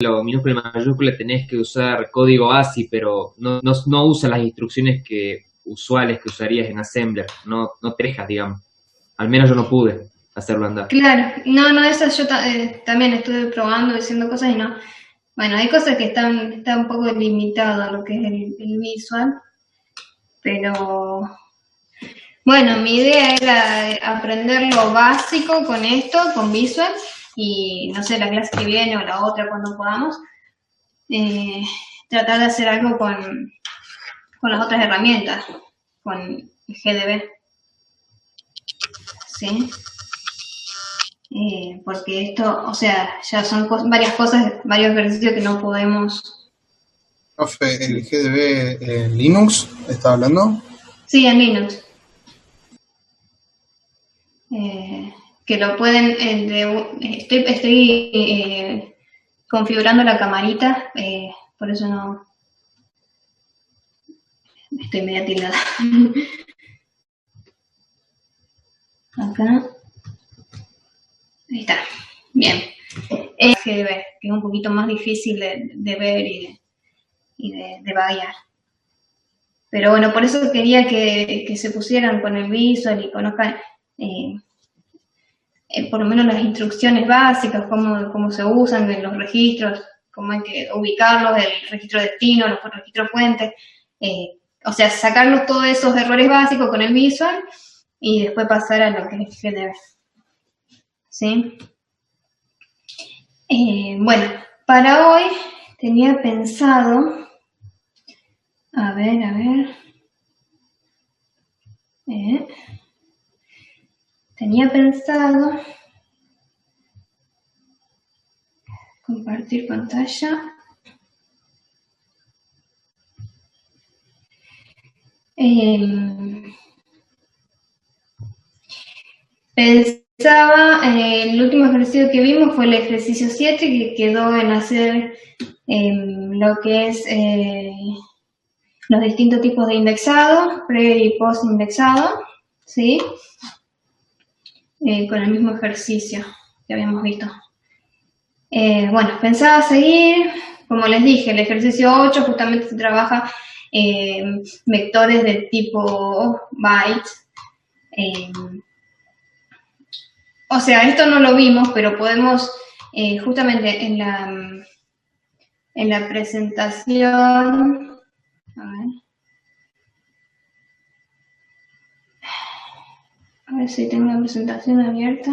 minúscula y mayúscula tenés que usar código ASCII, pero no usa las instrucciones usuales que usarías en Assembler. No te dejas, digamos. Al menos yo no pude hacerlo andar. Claro, no, esas yo también estuve probando, diciendo cosas y no. Bueno, hay cosas que está un poco limitado a lo que es el visual, pero bueno, mi idea era aprender lo básico con esto, con visual, y no sé, la clase que viene o la otra cuando podamos, eh, tratar de hacer algo con las otras herramientas, con el GDB, ¿sí? Porque esto, o sea, ya son varias cosas, varios ejercicios que no podemos. Profe, el GDB en Linux, ¿está hablando? Sí, en Linux. Que lo pueden, estoy configurando la camarita, por eso no estoy media tildada. Acá. Ahí está. Bien. GDB, que es un poquito más difícil de ver y de vaguear. Pero bueno, por eso quería que se pusieran con el visual y conozcan por lo menos las instrucciones básicas, cómo se usan en los registros, cómo hay que ubicarlos, el registro destino, los registros fuentes, o sea, sacarnos todos esos errores básicos con el visual y después pasar a lo que es GDB. ¿Sí? Bueno, para hoy tenía pensado, a ver, tenía pensado compartir pantalla. Pensaba, el último ejercicio que vimos fue el ejercicio 7, que quedó en hacer lo que es los distintos tipos de indexado, pre y post indexado, ¿sí? Con el mismo ejercicio que habíamos visto. Bueno, pensaba seguir, como les dije, el ejercicio 8 justamente se trabaja vectores del tipo byte. O sea, esto no lo vimos, pero podemos justamente en la presentación, a ver si tengo la presentación abierta.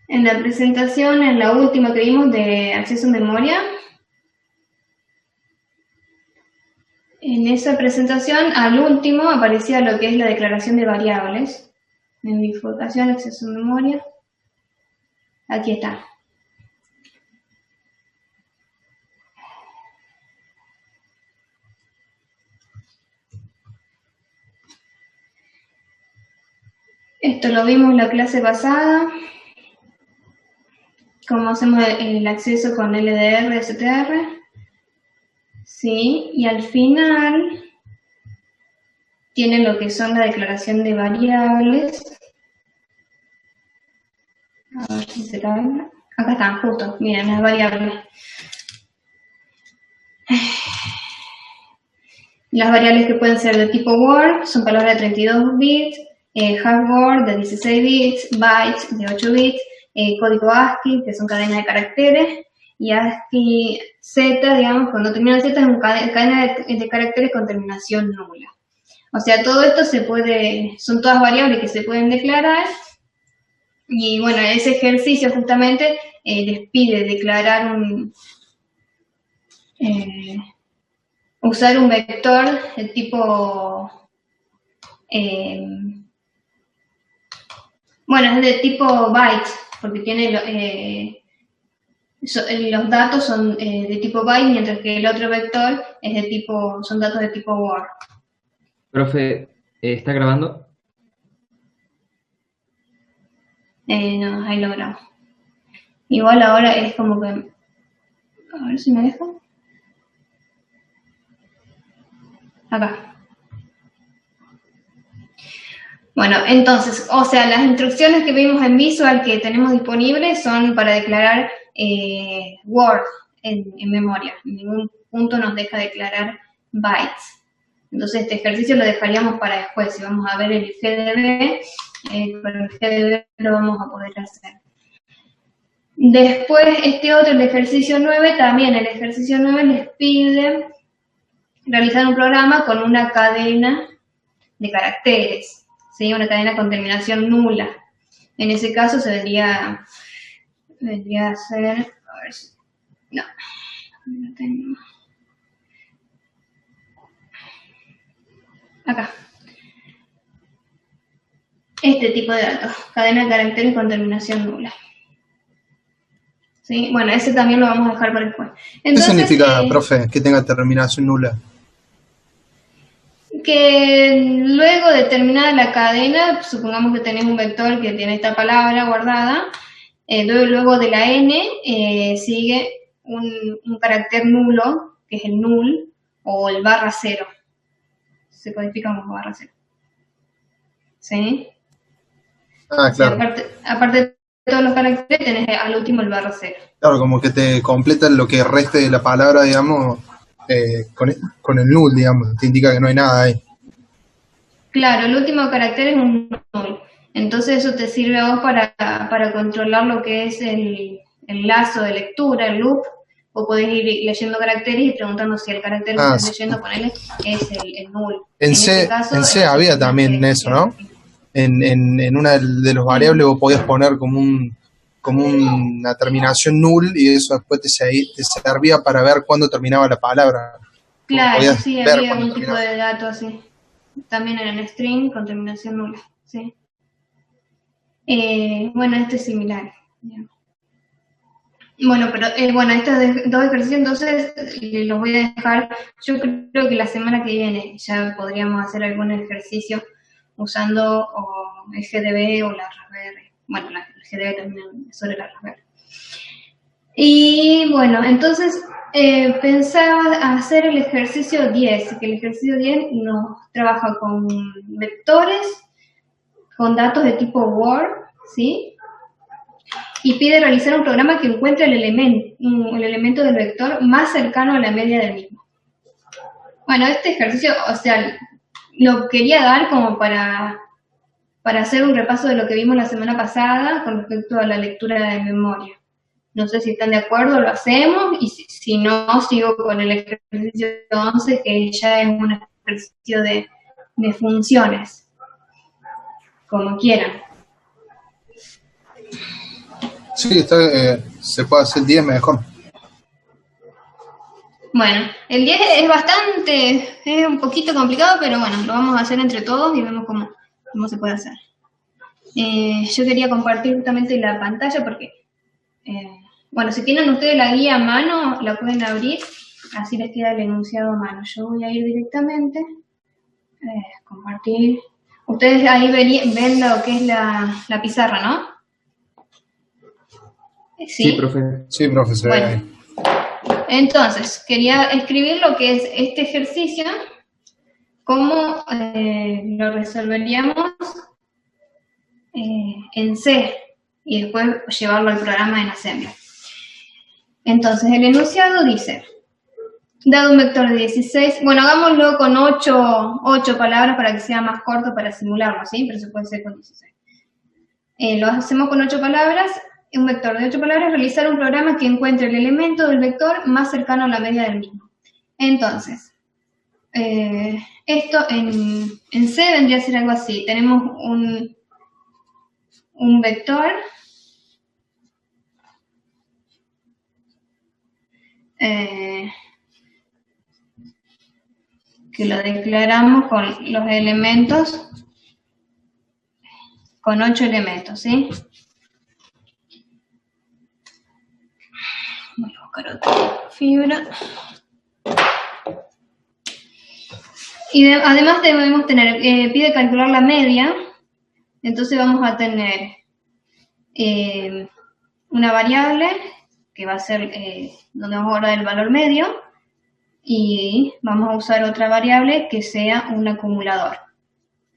En la presentación, en la última que vimos de acceso a memoria, en esa presentación, al último, aparecía lo que es la declaración de variables. En bifurcación, acceso a memoria. Aquí está. Esto lo vimos en la clase pasada. Cómo hacemos el acceso con LDR, STR. Sí, y al final tienen lo que son la declaración de variables. A ver si se carga. Acá están, justo, miren, las variables. Las variables que pueden ser de tipo word son palabras de 32 bits, hard word de 16 bits, bytes de 8 bits, código ASCII, que son cadenas de caracteres, y ASCII Z, digamos, cuando termina Z es una cadena de caracteres con terminación nula. O sea, todo esto son todas variables que se pueden declarar, y bueno, ese ejercicio justamente les pide declarar usar un vector de tipo, bueno, es de tipo byte, porque tiene los datos son de tipo byte, mientras que el otro vector son datos de tipo word. Profe, ¿está grabando? No, ahí lo grabo. Igual ahora es como que, a ver si me deja. Acá. Bueno, entonces, o sea, las instrucciones que vimos en Visual que tenemos disponibles son para declarar Word en memoria. En ningún punto nos deja declarar bytes. Entonces, este ejercicio lo dejaríamos para después. Si vamos a ver el GDB, con el GDB lo vamos a poder hacer. Después, este otro, el ejercicio 9, también el ejercicio 9 les pide realizar un programa con una cadena de caracteres, ¿sí? Una cadena con terminación nula. En ese caso se vendría a ser, a ver si, no tengo. Acá. Este tipo de datos, cadena de caracteres con terminación nula. ¿Sí? Bueno, ese también lo vamos a dejar para después. Entonces, ¿qué significa, profe, que tenga terminación nula? Que luego de terminada la cadena, supongamos que tenés un vector que tiene esta palabra guardada, luego de la n sigue un carácter nulo, que es el null, o el /0. Se codifica como /0. ¿Sí? Ah, claro. O sea, aparte de todos los caracteres, tenés al último el /0. Claro, como que te completa lo que reste de la palabra, digamos, con el null, digamos, te indica que no hay nada ahí. Claro, el último carácter es un null. Entonces eso te sirve a vos para controlar lo que es el lazo de lectura, el loop. Vos podés ir leyendo caracteres y preguntando si el carácter que estás leyendo, ponele, es el null. En C había también eso, ¿no? En una de los variables vos podías poner como una terminación null y eso después te servía para ver cuándo terminaba la palabra. Claro, sí, había algún tipo de dato así. También en el string con terminación nula, ¿sí? Bueno, este es similar. Bueno, pero estos dos ejercicios entonces los voy a dejar. Yo creo que la semana que viene ya podríamos hacer algún ejercicio usando o el GDB o la Raspberry. Bueno, el GDB también sobre la Raspberry. Y bueno, entonces pensaba hacer el ejercicio 10, que el ejercicio 10 nos trabaja con vectores, con datos de tipo Word, ¿sí? Y pide realizar un programa que encuentre el elemento del vector más cercano a la media del mismo. Bueno, este ejercicio, o sea, lo quería dar como para hacer un repaso de lo que vimos la semana pasada con respecto a la lectura de memoria. No sé si están de acuerdo, lo hacemos, y si no, sigo con el ejercicio 11, que ya es un ejercicio de funciones, como quieran. Sí, se puede hacer 10 mejor. Bueno, el 10 es un poquito complicado, pero bueno, lo vamos a hacer entre todos y vemos cómo se puede hacer. Yo quería compartir justamente la pantalla porque, bueno, si tienen ustedes la guía a mano, la pueden abrir, así les queda el enunciado a mano. Yo voy a ir directamente, compartir. Ustedes ahí ven lo que es la pizarra, ¿no? Sí, profe. Sí, profe, se ve ahí. Entonces, quería escribir lo que es este ejercicio, cómo lo resolveríamos en C y después llevarlo al programa en Assembler. Entonces, el enunciado dice, dado un vector de 16, bueno, hagámoslo con 8 palabras para que sea más corto para simularlo, ¿sí? Pero se puede hacer con 16. Lo hacemos con 8 palabras. Un vector de 8 palabras, realizar un programa que encuentre el elemento del vector más cercano a la media del mismo. Entonces, esto en C vendría a ser algo así. Tenemos un vector que lo declaramos con los elementos, con 8 elementos, ¿sí? Voy a buscar otra fibra. Y además debemos tener, pide calcular la media, entonces vamos a tener una variable que va a ser donde vamos a guardar el valor medio y vamos a usar otra variable que sea un acumulador.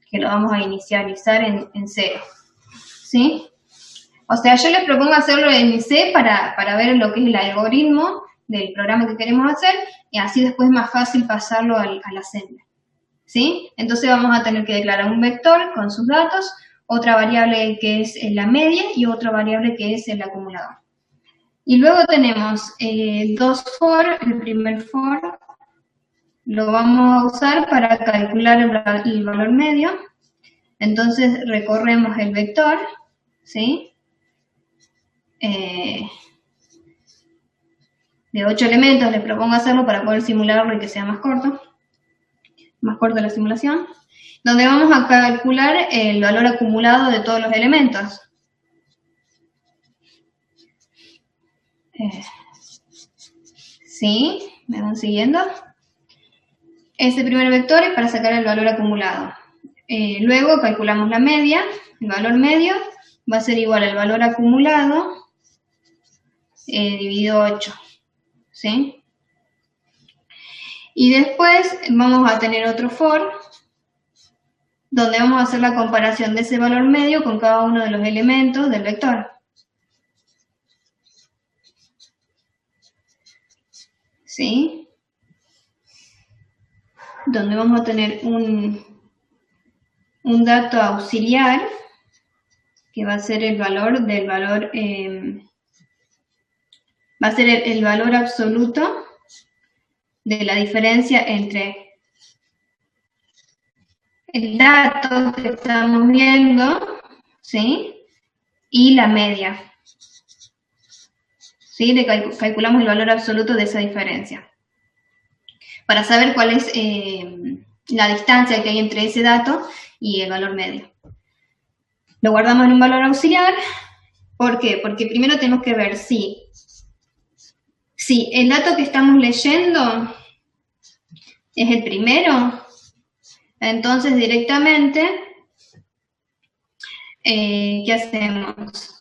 que lo vamos a inicializar en 0, ¿sí? O sea, yo les propongo hacerlo en C para ver lo que es el algoritmo del programa que queremos hacer, y así después es más fácil pasarlo al assembler, ¿sí? Entonces vamos a tener que declarar un vector con sus datos, otra variable que es la media y otra variable que es el acumulador. Y luego tenemos dos for. El primer for lo vamos a usar para calcular el valor medio. Entonces recorremos el vector, ¿sí? De 8 elementos, les propongo hacerlo para poder simularlo y que sea más corta la simulación, donde vamos a calcular el valor acumulado de todos los elementos. ¿Sí? ¿Me van siguiendo? Ese primer vector es para sacar el valor acumulado. Luego calculamos la media. El valor medio va a ser igual al valor acumulado dividido 8. ¿Sí? Y después vamos a tener otro for, donde vamos a hacer la comparación de ese valor medio con cada uno de los elementos del vector. ¿Sí? Donde vamos a tener un dato auxiliar, que va a ser el valor del valor, va a ser el valor absoluto de la diferencia entre el dato que estamos viendo, ¿sí? Y la media. ¿Sí? Calculamos el valor absoluto de esa diferencia. Para saber cuál es la distancia que hay entre ese dato y el valor medio. Lo guardamos en un valor auxiliar. ¿Por qué? Porque primero tenemos que ver si el dato que estamos leyendo es el primero, entonces directamente, ¿qué hacemos?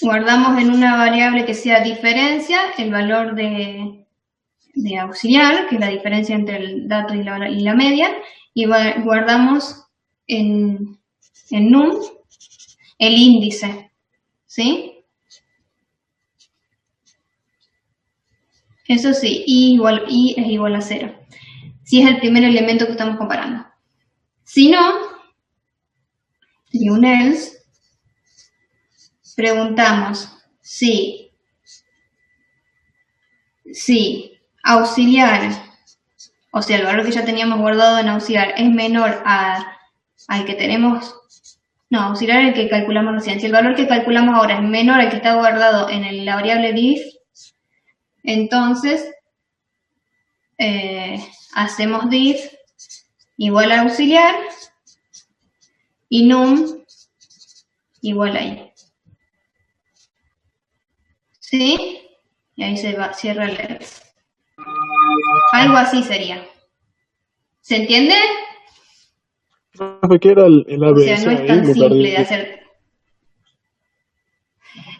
Guardamos en una variable que sea diferencia el valor de auxiliar, que es la diferencia entre el dato y la media, y guardamos en num el índice, ¿sí? Eso sí, i es igual a 0, si es el primer elemento que estamos comparando. Si no, sería un else, preguntamos si auxiliar, o sea, el valor que ya teníamos guardado en auxiliar es menor al que tenemos, no, auxiliar es el que calculamos recién. Si el valor que calculamos ahora es menor al que está guardado en la variable diff, entonces hacemos diff igual a auxiliar y num igual a i. ¿Sí? Y ahí cierra el else. Algo así sería. ¿Se entiende? ¿Qué era el ABS? O sea, no es tan simple de hacer.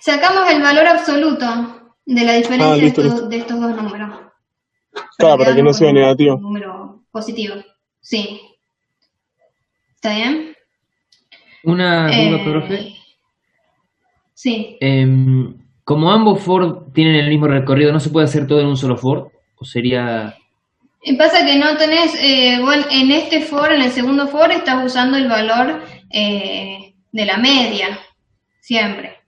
Sacamos el valor absoluto de la diferencia de estos dos números. Claro, para que no sea negativo. Un número positivo. Sí. ¿Está bien? Una duda, profe. Sí. Como ambos for tienen el mismo recorrido, ¿no se puede hacer todo en un solo for? ¿O sería...? Pasa que no tenés, bueno, en este for, en el segundo for, estás usando el valor de la media, siempre.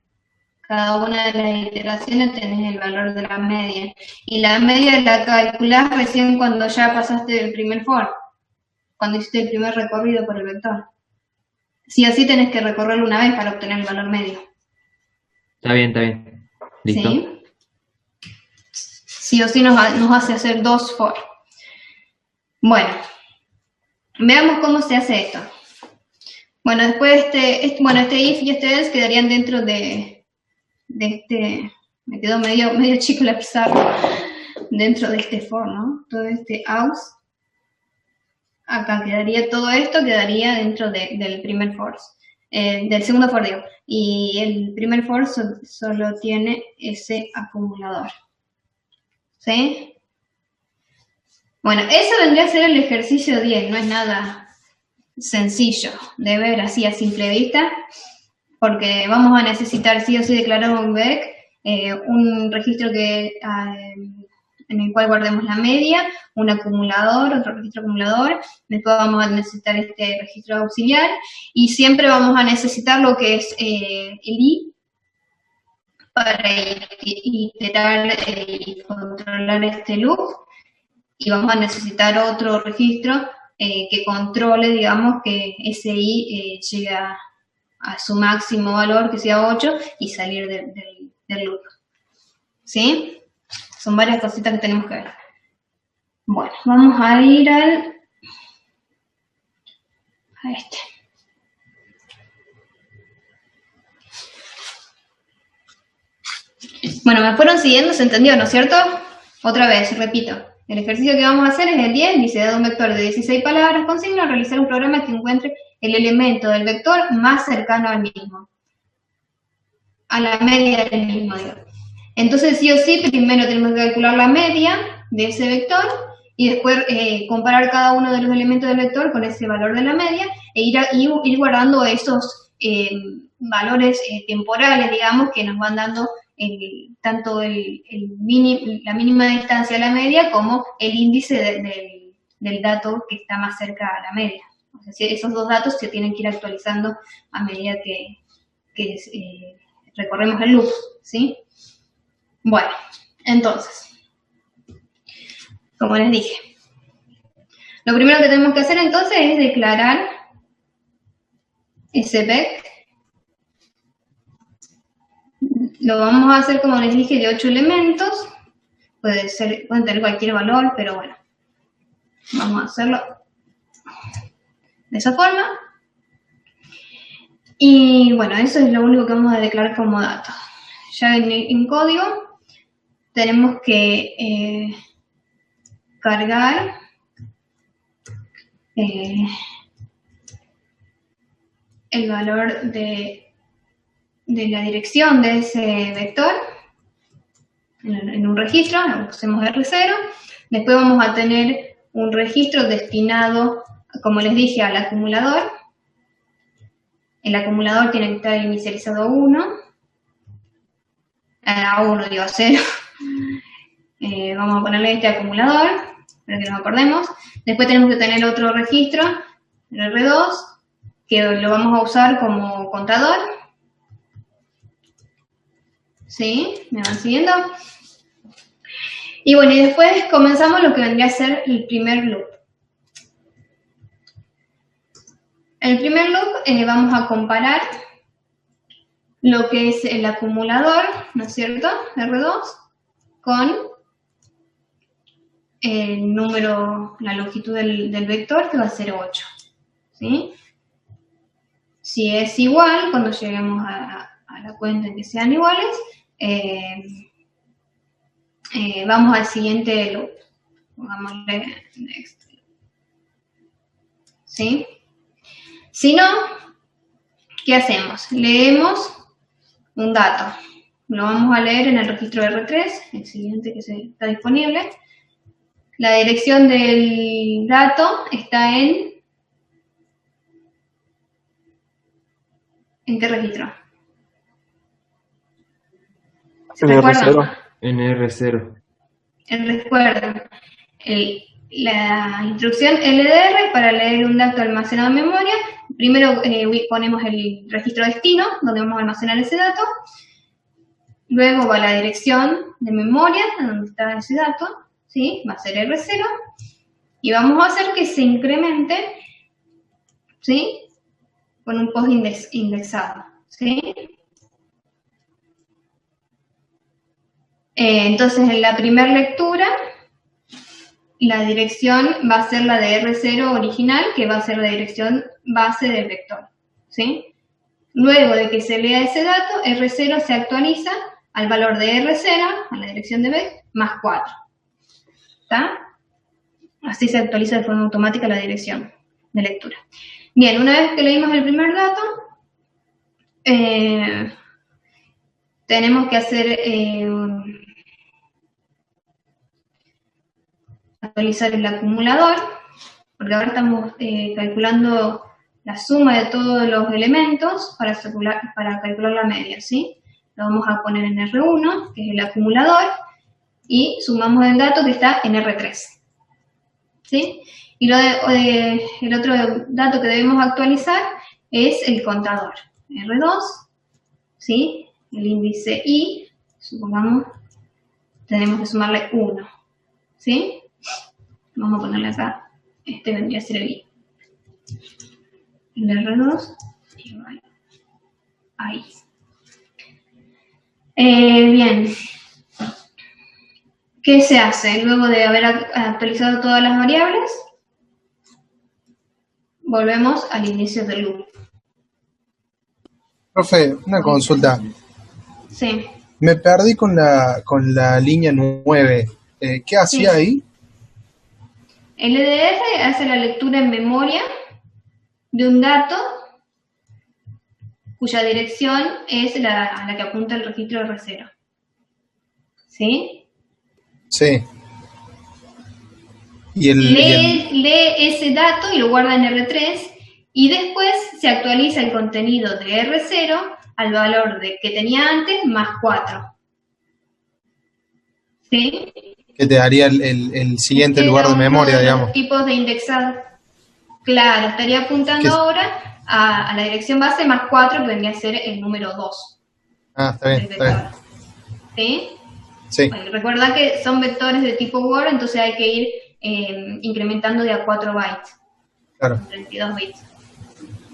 Cada una de las iteraciones tenés el valor de la media. Y la media la calculás recién cuando ya pasaste el primer for, cuando hiciste el primer recorrido por el vector. Sí o sí tenés que recorrerlo una vez para obtener el valor medio. Está bien. ¿Listo? ¿Sí? Sí o sí nos hace hacer dos for. Bueno, veamos cómo se hace esto. Bueno, después este if y este else quedarían dentro de este, me quedó medio chico la pizarra, dentro de este for, ¿no? Todo este aus, acá quedaría todo esto, quedaría dentro del primer for, del segundo for, digo, y el primer for solo tiene ese acumulador, ¿sí? Bueno, eso vendría a ser el ejercicio 10, no es nada sencillo de ver así a simple vista, porque vamos a necesitar sí o sí declarar un VEC, un registro en el cual guardemos la media, un acumulador, otro registro acumulador, después vamos a necesitar este registro auxiliar y siempre vamos a necesitar lo que es el I para iterar y controlar este loop, y vamos a necesitar otro registro que controle, digamos, que ese I llegue a su máximo valor, que sea 8, y salir del loop. ¿Sí? Son varias cositas que tenemos que ver. Bueno, vamos a ir a este. Bueno, me fueron siguiendo, se entendió, ¿no es cierto? Otra vez, repito. El ejercicio que vamos a hacer es el 10, dice, dado un vector de 16 palabras con signo, realizar un programa que encuentre el elemento del vector más cercano al mismo. A la media del mismo, digo. Entonces, sí o sí, primero tenemos que calcular la media de ese vector y después comparar cada uno de los elementos del vector con ese valor de la media e ir guardando esos valores temporales, digamos, que nos van dando tanto la mínima distancia a la media como el índice del dato que está más cerca a la media. O sea, esos dos datos se tienen que ir actualizando a medida que recorremos el loop, ¿sí? Bueno, entonces, como les dije, lo primero que tenemos que hacer entonces es declarar ese VEC. Lo vamos a hacer, como les dije, de 8 elementos. Pueden tener cualquier valor, pero bueno, vamos a hacerlo de esa forma. Y bueno, eso es lo único que vamos a declarar como dato. Ya en código tenemos que cargar el valor de la dirección de ese vector en un registro, hacemos R0. Después vamos a tener un registro destinado, como les dije, al acumulador. El acumulador tiene que estar inicializado a 1. A 1, digo, a 0. Vamos a ponerle este acumulador, para que nos acordemos. Después tenemos que tener otro registro, el R2, que lo vamos a usar como contador. ¿Sí? ¿Me van siguiendo? Y bueno, y después comenzamos lo que vendría a ser el primer loop. En el primer loop vamos a comparar lo que es el acumulador, ¿no es cierto? R2, con el número, la longitud del vector, que va a ser 8. ¿Sí? Si es igual, cuando lleguemos a la cuenta en que sean iguales, vamos al siguiente loop. Pongámosle next. ¿Sí? Si no, ¿qué hacemos? Leemos un dato. Lo vamos a leer en el registro R3, el siguiente que está disponible. La dirección del dato está ¿en qué registro? ¿Se recuerdan? En R0. Recuerden, la instrucción LDR para leer un dato almacenado en memoria. Primero ponemos el registro destino, donde vamos a almacenar ese dato. Luego va la dirección de memoria, donde está ese dato, ¿sí? Va a ser R0. Y vamos a hacer que se incremente, ¿sí? Con un post indexado, ¿sí? Entonces, en la primera lectura, la dirección va a ser la de R0 original, que va a ser la dirección base del vector, ¿sí? Luego de que se lea ese dato, R0 se actualiza al valor de R0, a la dirección de B, más 4. ¿Está? Así se actualiza de forma automática la dirección de lectura. Bien, una vez que leímos el primer dato, tenemos que hacer actualizar el acumulador, porque ahora estamos calculando la suma de todos los elementos para calcular la media, ¿sí? Lo vamos a poner en R1, que es el acumulador, y sumamos el dato que está en R3, ¿sí? Y el otro dato que debemos actualizar es el contador, R2, ¿sí? El índice I, supongamos, tenemos que sumarle 1, ¿sí? Vamos a ponerle acá, este vendría a ser el I. El R2, y ahí. Bien. ¿Qué se hace? Luego de haber actualizado todas las variables, volvemos al inicio del loop. Profe, una consulta. Sí. Me perdí con la línea 9. ¿Qué hacía ahí? El EDR hace la lectura en memoria de un dato cuya dirección es a la que apunta el registro R0. ¿Sí? Sí. Y lee ese dato y lo guarda en R3 y después se actualiza el contenido de R0 al valor que tenía antes más 4. ¿Sí? Que te daría el siguiente lugar de memoria, digamos. Tipos de indexado. Claro, estaría apuntando ahora a la dirección base más 4, que vendría a ser el número 2. Ah, está bien, está bien. ¿Sí? Sí. Bueno, recuerda que son vectores de tipo Word, entonces hay que ir incrementando de a 4 bytes. Claro. 32 bits.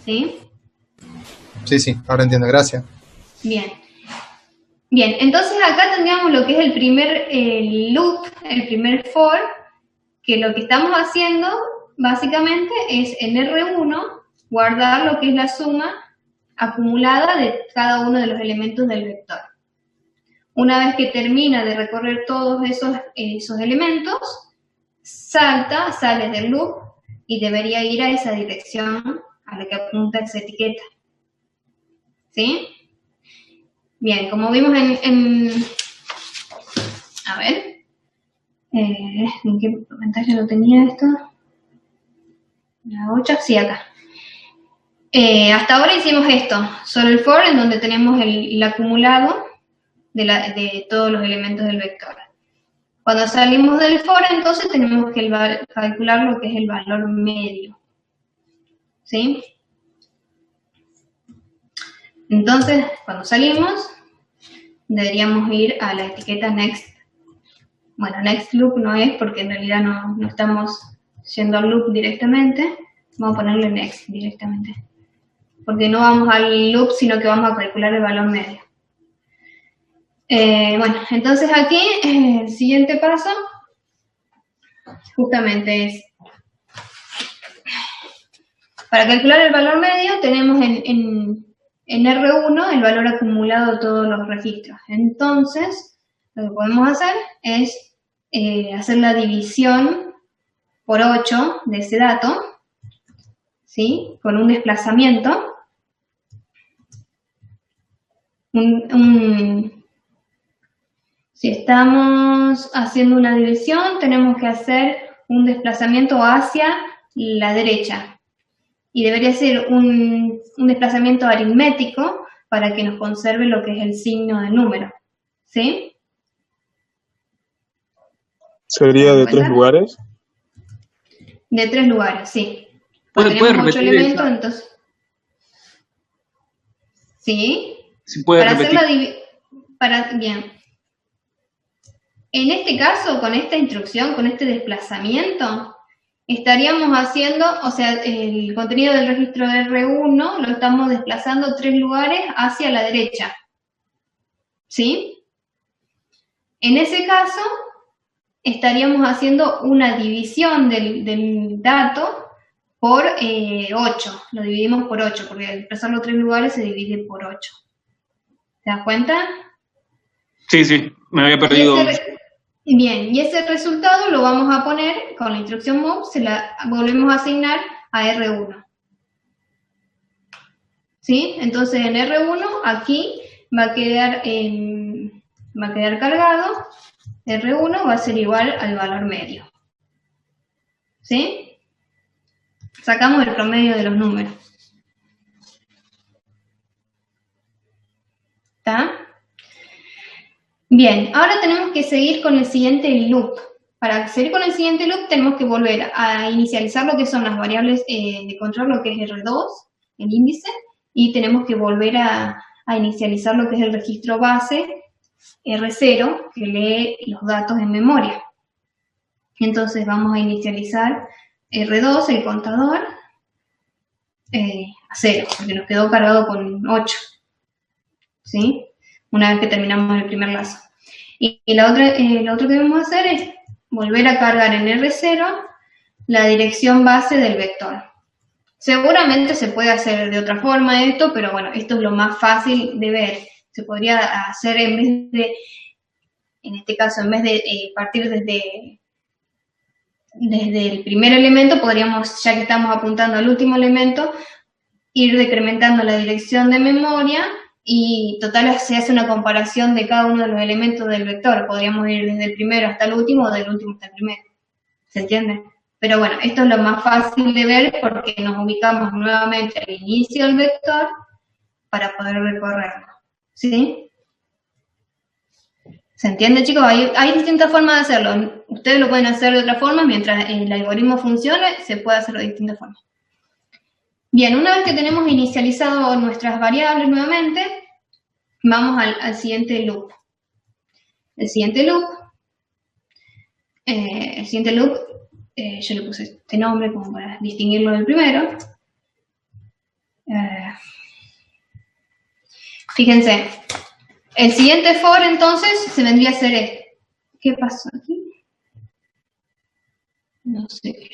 ¿Sí? Sí, sí, ahora entiendo, gracias. Bien. Bien, entonces acá tendríamos lo que es el primer loop, el primer for, que lo que estamos haciendo básicamente es en R1 guardar lo que es la suma acumulada de cada uno de los elementos del vector. Una vez que termina de recorrer todos esos elementos, sale del loop y debería ir a esa dirección a la que apunta esa etiqueta. ¿Sí? Bien, como vimos a ver, ¿en qué pantalla lo tenía esto? La 8, sí, acá. Hasta ahora hicimos esto, solo el for, en donde tenemos el acumulado de todos los elementos del vector. Cuando salimos del for, entonces tenemos que calcular lo que es el valor medio. ¿Sí? Entonces, cuando salimos, deberíamos ir a la etiqueta next. Bueno, next loop no es porque en realidad no estamos yendo al loop directamente. Vamos a ponerle next directamente. Porque no vamos al loop, sino que vamos a calcular el valor medio. Bueno, entonces aquí el siguiente paso justamente es, para calcular el valor medio tenemos en R1 el valor acumulado de todos los registros. Entonces, lo que podemos hacer es hacer la división por 8 de ese dato, ¿sí? Con un desplazamiento. Si estamos haciendo una división, tenemos que hacer un desplazamiento hacia la derecha. Y debería ser un desplazamiento aritmético para que nos conserve lo que es el signo del número. ¿Sí? ¿Sería de 3 lugares? De 3 lugares, sí. ¿Puede Tenemos 8 repetir elementos, esa? entonces. ¿Sí? Si puede Para repetir. hacer bien. En este caso, con esta instrucción, con este desplazamiento, estaríamos haciendo, o sea, el contenido del registro R1 lo estamos desplazando 3 lugares hacia la derecha. ¿Sí? En ese caso, estaríamos haciendo una división del dato por 8. Lo dividimos por 8, porque al desplazarlo 3 lugares se divide por 8. ¿Te das cuenta? Sí, sí, me había perdido. Bien, y ese resultado lo vamos a poner con la instrucción move, se la volvemos a asignar a R1. ¿Sí? Entonces en R1 aquí va a quedar cargado, R1 va a ser igual al valor medio. ¿sí? Sacamos el promedio de los números. ¿Está? Bien, ahora tenemos que seguir con el siguiente loop. Para seguir con el siguiente loop tenemos que volver a inicializar lo que son las variables de control, lo que es R2, el índice, y tenemos que volver a inicializar lo que es el registro base R0, que lee los datos en memoria. Entonces vamos a inicializar R2, el contador, a 0, porque nos quedó cargado con 8, ¿sí? Una vez que terminamos el primer lazo. Y lo otro que vamos a hacer es volver a cargar en R0 la dirección base del vector. Seguramente se puede hacer de otra forma esto, pero bueno, esto es lo más fácil de ver. Se podría hacer en este caso, en vez de partir desde el primer elemento, podríamos, ya que estamos apuntando al último elemento, ir decrementando la dirección de memoria y total se hace una comparación de cada uno de los elementos del vector. Podríamos ir desde el primero hasta el último o del último hasta el primero. ¿Se entiende? Pero bueno, esto es lo más fácil de ver porque nos ubicamos nuevamente al inicio del vector para poder recorrerlo. ¿Sí? ¿Se entiende, chicos? Hay distintas formas de hacerlo. Ustedes lo pueden hacer de otra forma, mientras el algoritmo funcione, se puede hacer de distintas formas. Bien, una vez que tenemos inicializado nuestras variables nuevamente, vamos al siguiente loop. El siguiente loop, yo le puse este nombre como para distinguirlo del primero. Fíjense, el siguiente for entonces se vendría a ser este. ¿Qué pasó aquí? No sé.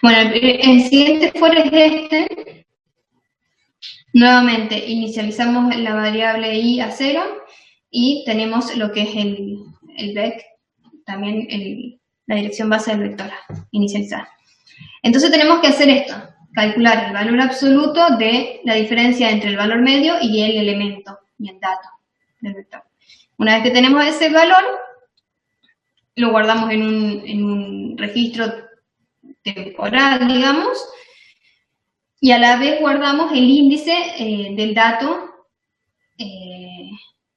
Bueno, el siguiente for es este. Nuevamente inicializamos la variable i a 0 y tenemos lo que es el vec, también la dirección base del vector inicializada. Entonces tenemos que hacer esto, calcular el valor absoluto de la diferencia entre el valor medio y el elemento y el dato del vector. Una vez que tenemos ese valor, lo guardamos en un registro temporal, digamos, y a la vez guardamos el índice del dato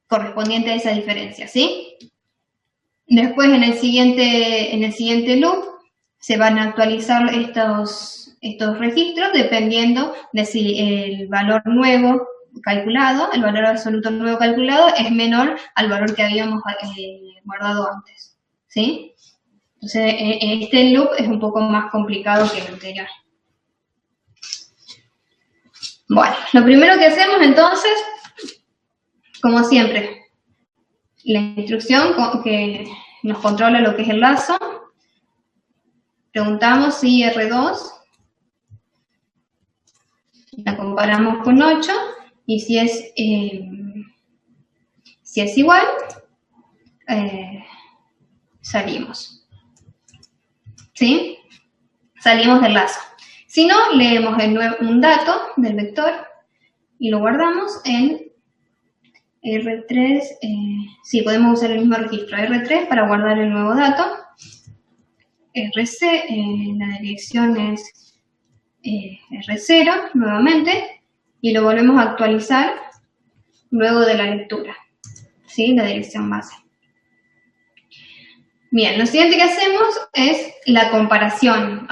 correspondiente a esa diferencia, ¿sí? Después en el siguiente loop se van a actualizar estos registros dependiendo de si el valor nuevo calculado, el valor absoluto nuevo calculado es menor al valor que habíamos guardado antes, ¿sí? Entonces este loop es un poco más complicado que el anterior. Bueno, lo primero que hacemos entonces, como siempre, la instrucción que nos controla lo que es el lazo. Preguntamos si R2, la comparamos con 8, y si es igual, salimos. ¿Sí? Salimos del lazo. Si no, leemos un dato del vector y lo guardamos en R3, sí, podemos usar el mismo registro, R3 para guardar el nuevo dato, RC, la dirección es R0 nuevamente, y lo volvemos a actualizar luego de la lectura, ¿sí? La dirección base. Bien, lo siguiente que hacemos es la comparación,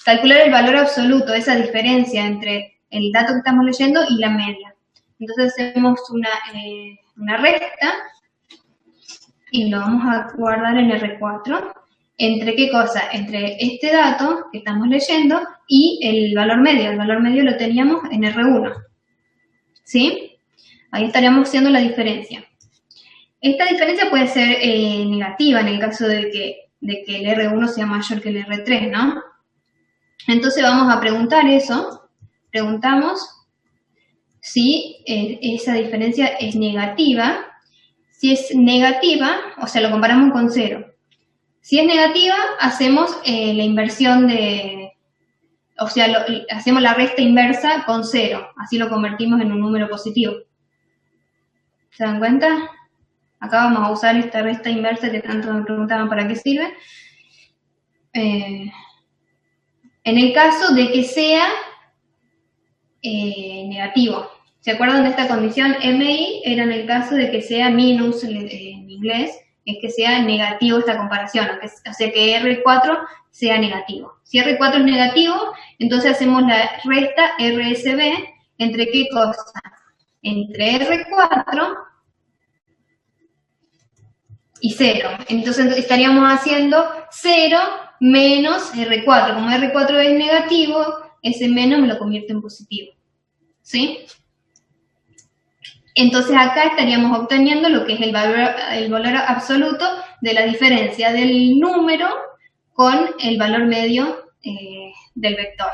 calcular el valor absoluto, esa diferencia entre el dato que estamos leyendo y la media. Entonces hacemos una recta y lo vamos a guardar en R4. ¿Entre qué cosa? Entre este dato que estamos leyendo y el valor medio. El valor medio lo teníamos en R1. ¿Sí? Ahí estaríamos haciendo la diferencia. Esta diferencia puede ser negativa en el caso de que el R1 sea mayor que el R3, ¿no? Entonces vamos a preguntar eso. Preguntamos si esa diferencia es negativa. Si es negativa, o sea, lo comparamos con 0. Si es negativa, hacemos la inversión hacemos la resta inversa con 0. Así lo convertimos en un número positivo. ¿Se dan cuenta? Acá vamos a usar esta resta inversa que tanto me preguntaban para qué sirve. en el caso de que sea negativo. ¿Se acuerdan de esta condición? MI era en el caso de que sea minus en inglés, es que sea negativo esta comparación, o sea que R4 sea negativo. Si R4 es negativo, entonces hacemos la resta RSB, ¿entre qué cosa? Entre R4 y 0. Entonces estaríamos haciendo 0 menos R4. Como R4 es negativo, ese menos me lo convierte en positivo. ¿Sí? Entonces acá estaríamos obteniendo lo que es el valor absoluto de la diferencia del número con el valor medio del vector.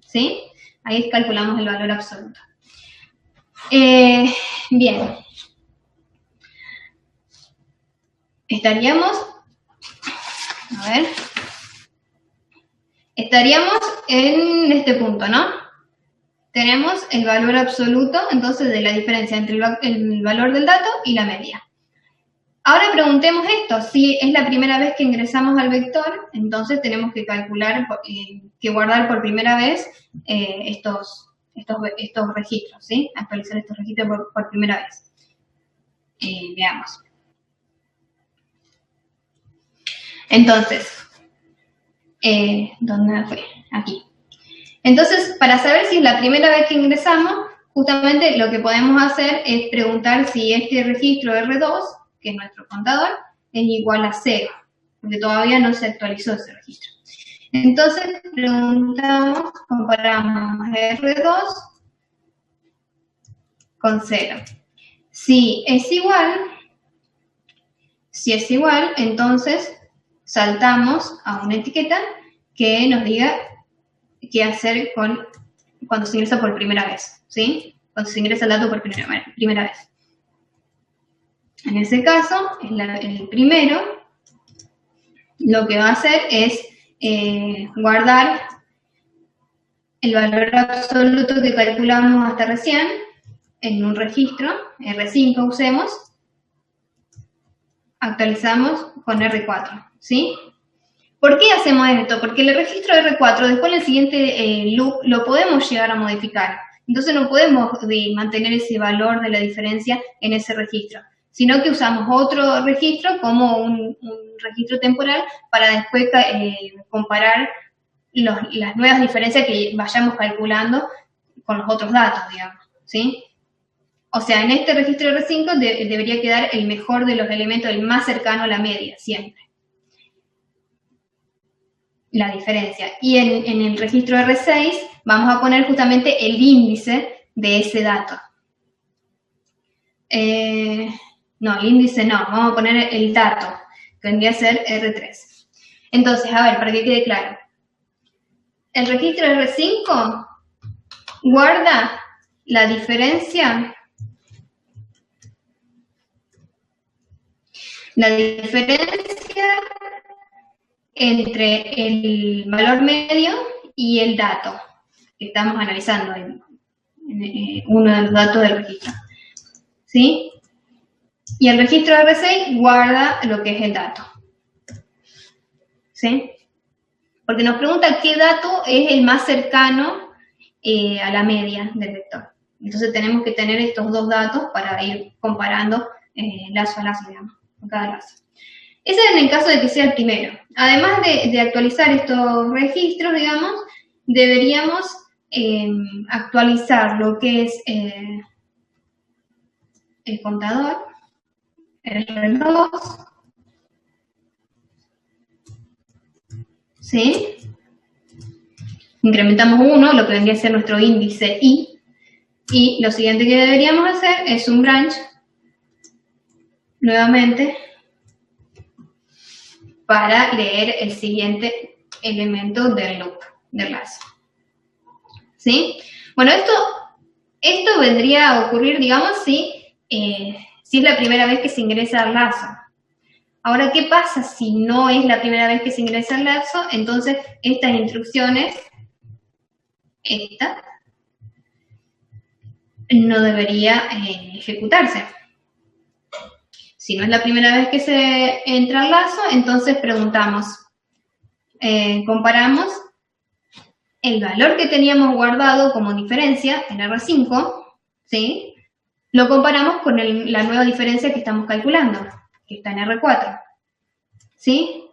¿Sí? Ahí calculamos el valor absoluto. Bien. Estaríamos en este punto, ¿no? Tenemos el valor absoluto, entonces, de la diferencia entre el valor del dato y la media. Ahora preguntemos esto, si es la primera vez que ingresamos al vector, entonces tenemos que calcular, que guardar por primera vez estos registros, ¿sí? Actualizar estos registros por primera vez. Veamos. Entonces, ¿dónde fue? Aquí. Entonces, para saber si es la primera vez que ingresamos, justamente lo que podemos hacer es preguntar si este registro R2, que es nuestro contador, es igual a 0, porque todavía no se actualizó ese registro. Entonces, comparamos R2 con 0. Si es igual, entonces saltamos a una etiqueta que nos diga qué hacer cuando se ingresa por primera vez, ¿sí? Cuando se ingresa el dato por primera vez. En ese caso, el primero, lo que va a hacer es guardar el valor absoluto que calculamos hasta recién en un registro, R5 usemos, actualizamos con R4, ¿sí? ¿Por qué hacemos esto? Porque el registro R4, después en el siguiente loop, lo podemos llegar a modificar. Entonces no podemos mantener ese valor de la diferencia en ese registro, sino que usamos otro registro como un registro temporal para después comparar las nuevas diferencias que vayamos calculando con los otros datos, digamos, ¿sí? O sea, en este registro R5 debería quedar el mejor de los elementos, el más cercano a la media, siempre. La diferencia. Y en el registro R6 vamos a poner justamente el índice de ese dato. No, el índice no, vamos a poner el dato, que vendría a ser R3. Entonces, a ver, para que quede claro. El registro R5 guarda la diferencia entre el valor medio y el dato que estamos analizando en uno de los datos del registro. ¿Sí? Y el registro R6 guarda lo que es el dato. ¿Sí? Porque nos pregunta qué dato es el más cercano a la media del vector. Entonces tenemos que tener estos dos datos para ir comparando lazo a lazo, digamos, con cada lazo. Ese es en el caso de que sea el primero. Además de actualizar estos registros, digamos, deberíamos actualizar lo que es el contador, el reloj, ¿sí? Incrementamos 1, lo que vendría a ser nuestro índice I, y lo siguiente que deberíamos hacer es un branch, nuevamente, para leer el siguiente elemento del loop, del lazo. ¿Sí? Bueno, esto vendría a ocurrir, digamos, si es la primera vez que se ingresa al lazo. Ahora, ¿qué pasa si no es la primera vez que se ingresa al lazo? Entonces, estas instrucciones, esta, no debería ejecutarse. Si no es la primera vez que se entra al lazo, entonces preguntamos, comparamos el valor que teníamos guardado como diferencia en R5, ¿sí? Lo comparamos con la nueva diferencia que estamos calculando, que está en R4, ¿sí?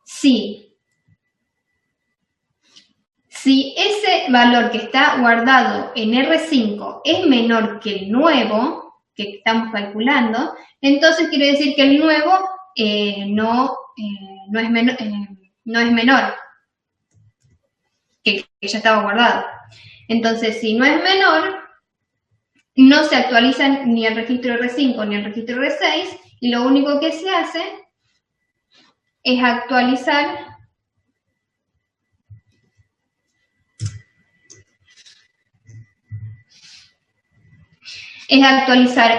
Si ese valor que está guardado en R5 es menor que el nuevo que estamos calculando, entonces quiere decir que el nuevo no es menor que ya estaba guardado. Entonces, si no es menor, no se actualizan ni el registro R5 ni el registro R6, y lo único que se hace es actualizar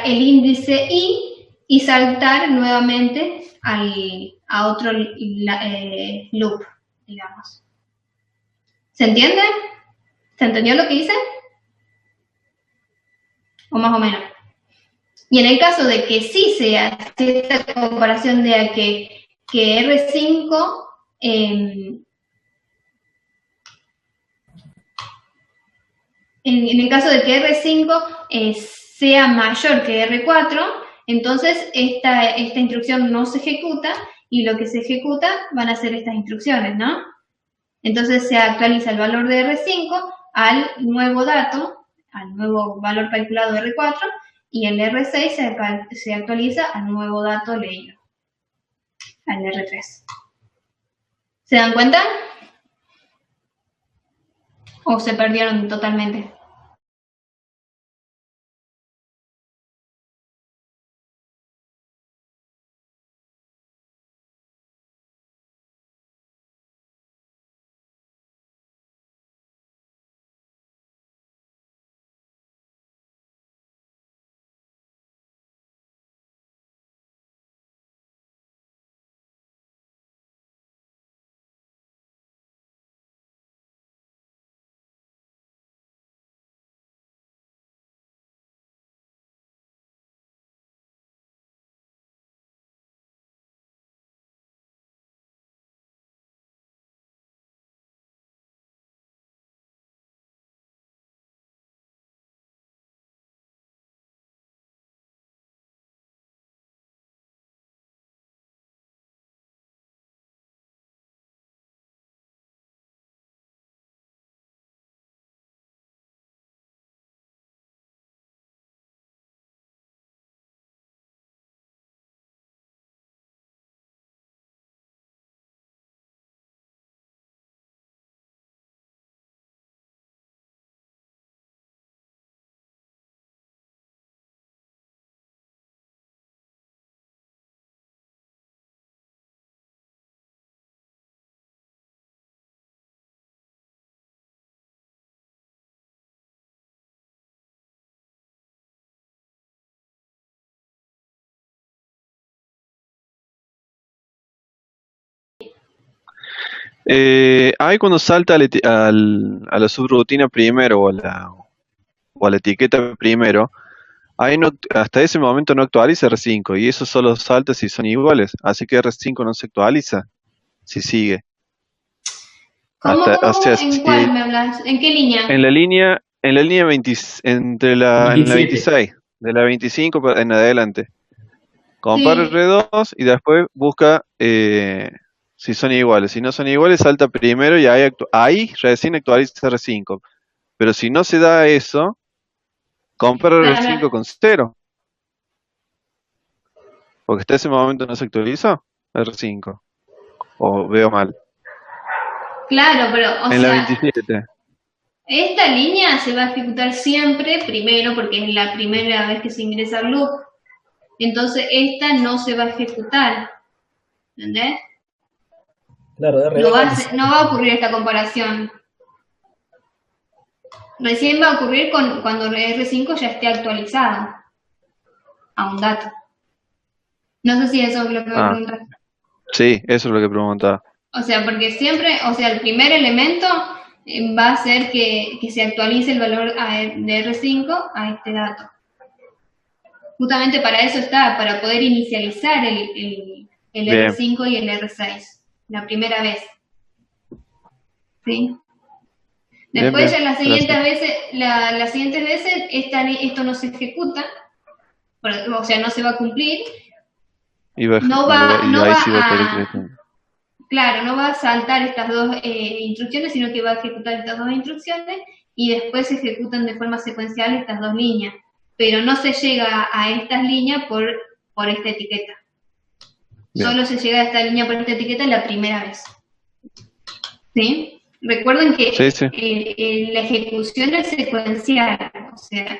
el índice I y saltar nuevamente a otro loop, digamos. ¿Se entiende? ¿Se entendió lo que hice? O más o menos. Y en el caso de que sí se hace esta comparación de que R5 en el caso de que R5 sea mayor que R4, entonces esta instrucción no se ejecuta y lo que se ejecuta van a ser estas instrucciones, ¿no? Entonces se actualiza el valor de R5 al nuevo dato, al nuevo valor calculado de R4, y el R6 se actualiza al nuevo dato leído, al R3. ¿Se dan cuenta? ¿O se perdieron totalmente? Ahí cuando salta a la subrutina primero o a la etiqueta primero, ahí no, hasta ese momento no actualiza R5 y eso solo salta si son iguales, así que R5 no se actualiza si sigue. ¿Cómo? O sea, ¿En cuál me hablas? ¿En qué línea? En la línea 20, en la 26, de la 25 en adelante. Compara Sí. R2 y después busca si son iguales. Si no son iguales, salta primero y ahí recién actualiza R5. Pero si no se da eso, compara R5 con 0. Porque hasta ese momento no se actualizó R5. O veo mal. Claro, pero en la 27. Esta línea se va a ejecutar siempre primero porque es la primera vez que se ingresa al loop. Entonces esta no se va a ejecutar. ¿Entendés? Claro, No va a ocurrir esta comparación. Recién va a ocurrir cuando R5 ya esté actualizado a un dato. No sé si eso es lo que me preguntas. Sí, eso es lo que preguntaba. O sea, porque siempre, el primer elemento va a ser que se actualice el valor de R5 a este dato. Justamente para eso está, para poder inicializar el R5 y el R6, la primera vez. ¿sí? Bien, Después bien, ya las siguientes gracias. veces, las siguientes veces esto no se ejecuta, o sea, no se va a cumplir, Y no ahí va sí va a querer que le a, ponga. claro, no va a saltar estas dos instrucciones, sino que va a ejecutar estas dos instrucciones y después se ejecutan de forma secuencial estas dos líneas, pero no se llega a estas líneas por esta etiqueta. Bien. Solo se llega a esta línea por esta etiqueta la primera vez. ¿Sí? Recuerden que Sí, sí. la ejecución es secuencial, o sea,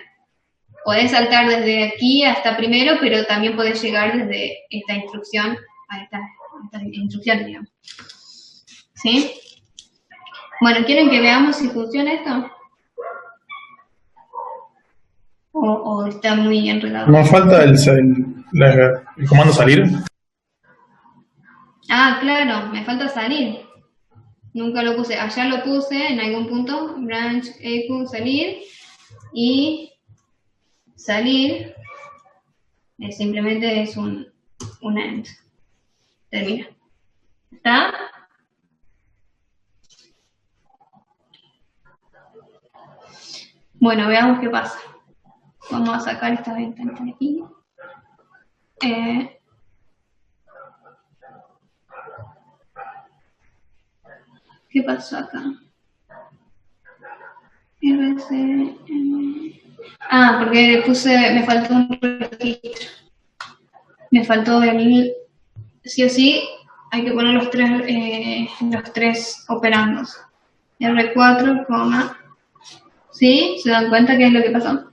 podés saltar desde aquí hasta primero, pero también podés llegar desde esta instrucción a esta instrucción, digamos. ¿Sí? Bueno, ¿quieren que veamos si funciona esto? ¿O está muy enredado? Nos falta el comando salir. Ah, claro, me falta salir. Nunca lo puse. Allá lo puse en algún punto. Branch, echo, salir. Y salir simplemente es un end. Termina. ¿Está? Bueno, veamos qué pasa. Vamos a sacar esta ventana de aquí. ¿Qué pasó acá? Porque me faltó un registro. Me faltó sí o sí, hay que poner los tres operandos. R4, ¿sí? ¿Se dan cuenta qué es lo que pasó?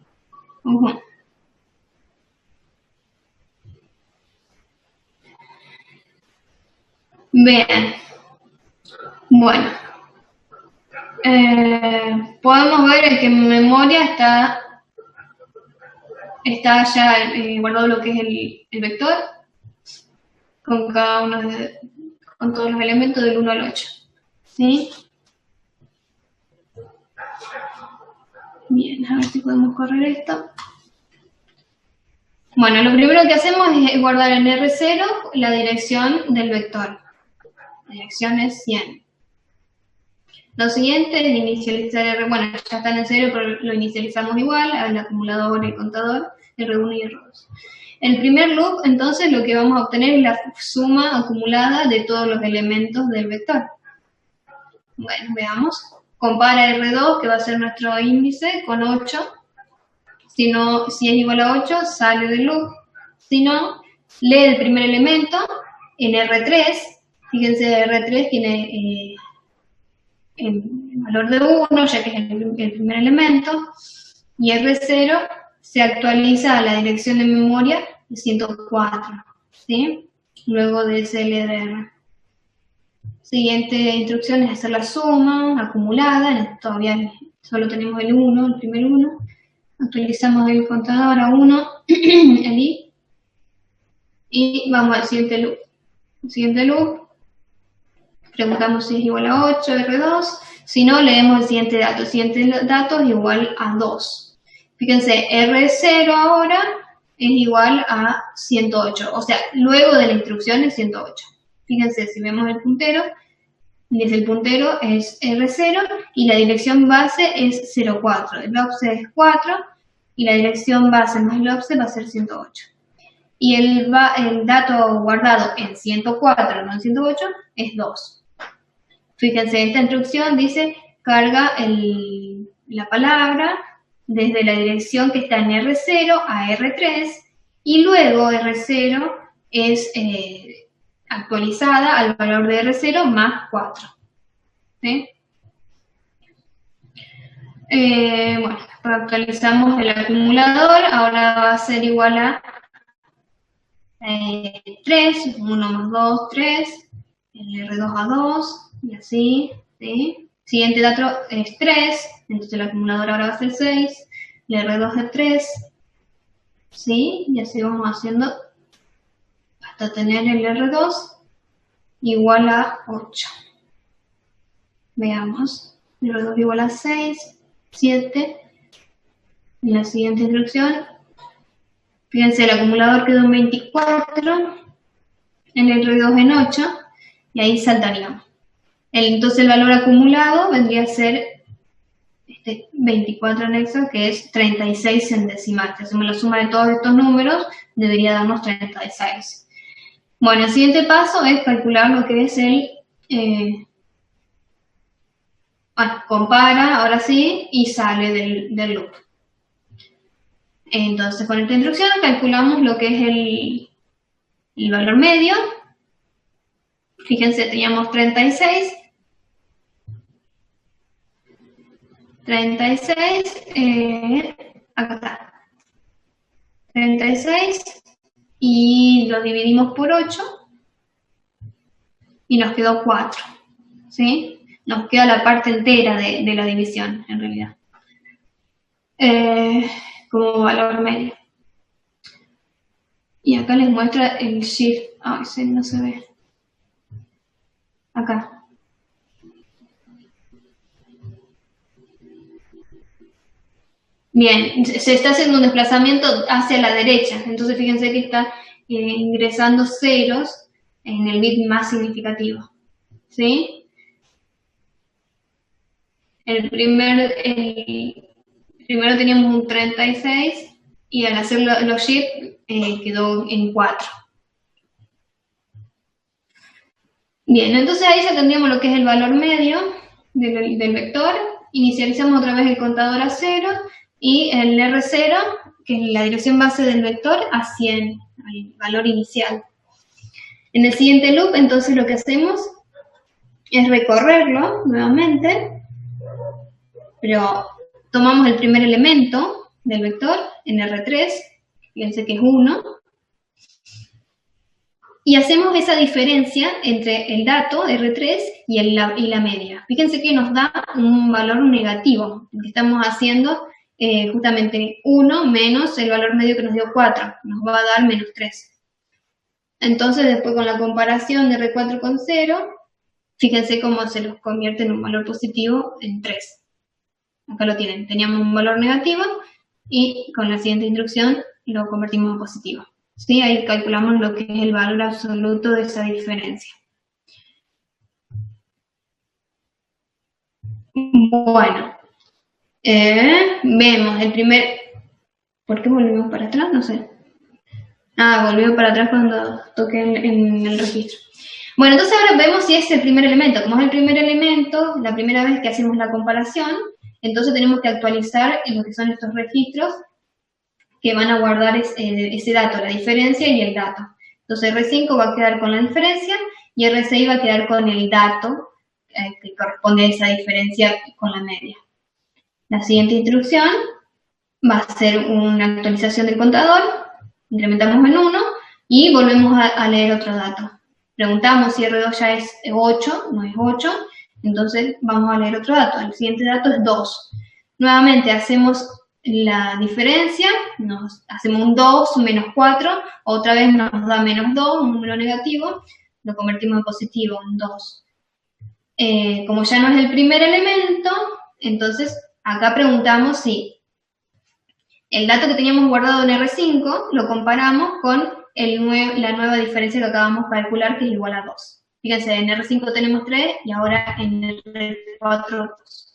Bien. Bueno. Podemos ver que en memoria está ya guardado lo que es el vector con cada uno con todos los elementos del 1 al 8. ¿Sí? Bien, a ver si podemos correr esto. Bueno, lo primero que hacemos es guardar en R0 la dirección del vector. La dirección es 100. Lo siguiente es inicializar bueno, ya están en 0, pero lo inicializamos igual al acumulador y el contador, R1 y R2. El primer loop, entonces, lo que vamos a obtener es la suma acumulada de todos los elementos del vector. Bueno, veamos. Compara R2, que va a ser nuestro índice, con 8. Si es igual a 8, sale del loop. Si no, lee el primer elemento en R3. Fíjense, R3 tiene el valor de 1, ya que es el primer elemento. Y R0 se actualiza a la dirección de memoria de 104. ¿Sí? Luego de ese LDR. Siguiente instrucción es hacer la suma acumulada. Todavía solo tenemos el 1, el primer 1. Actualizamos el contador a 1, el i, y vamos al siguiente loop. El siguiente loop, preguntamos si es igual a 8, R2, si no, leemos el siguiente dato. El siguiente dato es igual a 2. Fíjense, R0 ahora es igual a 108, o sea, luego de la instrucción es 108. Fíjense, si vemos el puntero, el puntero es R0 y la dirección base es 04. El offset es 4 y la dirección base más el offset va a ser 108. Y el dato guardado en 104, no en 108, es 2. Fíjense, esta instrucción dice carga la palabra desde la dirección que está en R0 a R3 y luego R0 es actualizada al valor de R0 más 4. ¿Sí? Bueno, actualizamos el acumulador, ahora va a ser igual a 3, 1 más 2, 3, el R2 a 2, y así, ¿sí? Siguiente dato es 3, entonces el acumulador ahora va a ser 6, el R2 es 3, ¿sí? Y así vamos haciendo hasta tener el R2 igual a 8. Veamos, el R2 igual a 6, 7, en la siguiente instrucción, fíjense, el acumulador quedó en 24, el R2 en 8, y ahí saltaríamos. Entonces el valor acumulado vendría a ser 24 anexo, que es 36 en decimal. Si hacemos la suma de todos estos números, debería darnos 36. Bueno, el siguiente paso es calcular lo que es el... compara, ahora sí, y sale del loop. Entonces, con esta instrucción calculamos lo que es el valor medio. Fíjense, teníamos 36. 36, acá está. 36 y lo dividimos por 8 y nos quedó 4, ¿sí? Nos queda la parte entera de la división, en realidad, como valor medio. Y acá les muestra el shift. Ese no se ve. Acá. Bien, se está haciendo un desplazamiento hacia la derecha. Entonces fíjense que está ingresando ceros en el bit más significativo, ¿sí? Primero teníamos un 36 y al hacer los shift quedó en 4. Bien, entonces ahí ya tendríamos lo que es el valor medio del vector. Inicializamos otra vez el contador a 0 y el R0, que es la dirección base del vector, a 100, al valor inicial. En el siguiente loop, entonces lo que hacemos es recorrerlo nuevamente, pero tomamos el primer elemento del vector en R3, fíjense que es 1, y hacemos esa diferencia entre el dato R3 y la media. Fíjense que nos da un valor negativo. Lo que estamos haciendo justamente 1 menos el valor medio que nos dio 4. Nos va a dar menos 3. Entonces después con la comparación de R4 con 0, fíjense cómo se los convierte en un valor positivo en 3. Acá lo tienen. Teníamos un valor negativo y con la siguiente instrucción lo convertimos en positivo. ¿Sí? Ahí calculamos lo que es el valor absoluto de esa diferencia. Bueno, vemos el primer... ¿Por qué volvimos para atrás? No sé. Volvió para atrás cuando toqué en el registro. Bueno, entonces ahora vemos si es el primer elemento. Como es el primer elemento, la primera vez que hacemos la comparación, entonces tenemos que actualizar en lo que son estos registros que van a guardar ese dato, la diferencia y el dato. Entonces R5 va a quedar con la diferencia y R6 va a quedar con el dato que corresponde a esa diferencia con la media. La siguiente instrucción va a ser una actualización del contador, incrementamos en 1 y volvemos a leer otro dato. Preguntamos si R2 ya es 8, no es 8, entonces vamos a leer otro dato. El siguiente dato es 2. Nuevamente hacemos la diferencia, hacemos un 2 menos 4, otra vez nos da menos 2, un número negativo, lo convertimos en positivo, en 2. Como ya no es el primer elemento, entonces acá preguntamos si el dato que teníamos guardado en R5 lo comparamos con la nueva diferencia que acabamos de calcular, que es igual a 2. Fíjense, en R5 tenemos 3 y ahora en R4 2.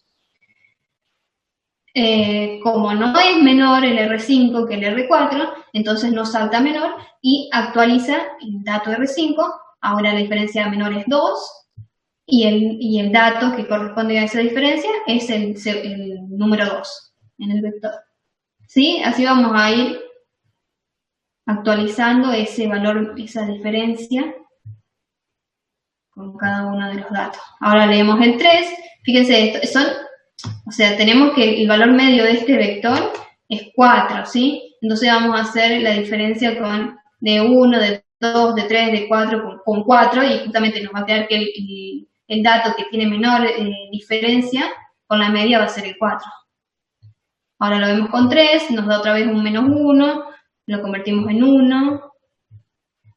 Como no es menor el R5 que el R4, entonces no salta menor y actualiza el dato R5. Ahora la diferencia menor es 2 y el dato que corresponde a esa diferencia es el número 2 en el vector. ¿Sí? Así vamos a ir actualizando ese valor, esa diferencia con cada uno de los datos. Ahora leemos el 3. Fíjense, tenemos que el valor medio de este vector es 4, ¿sí? Entonces vamos a hacer la diferencia de 1, de 2, de 3, de 4 con 4 y justamente nos va a quedar que el dato que tiene menor diferencia con la media va a ser el 4. Ahora lo vemos con 3, nos da otra vez un menos 1, lo convertimos en 1.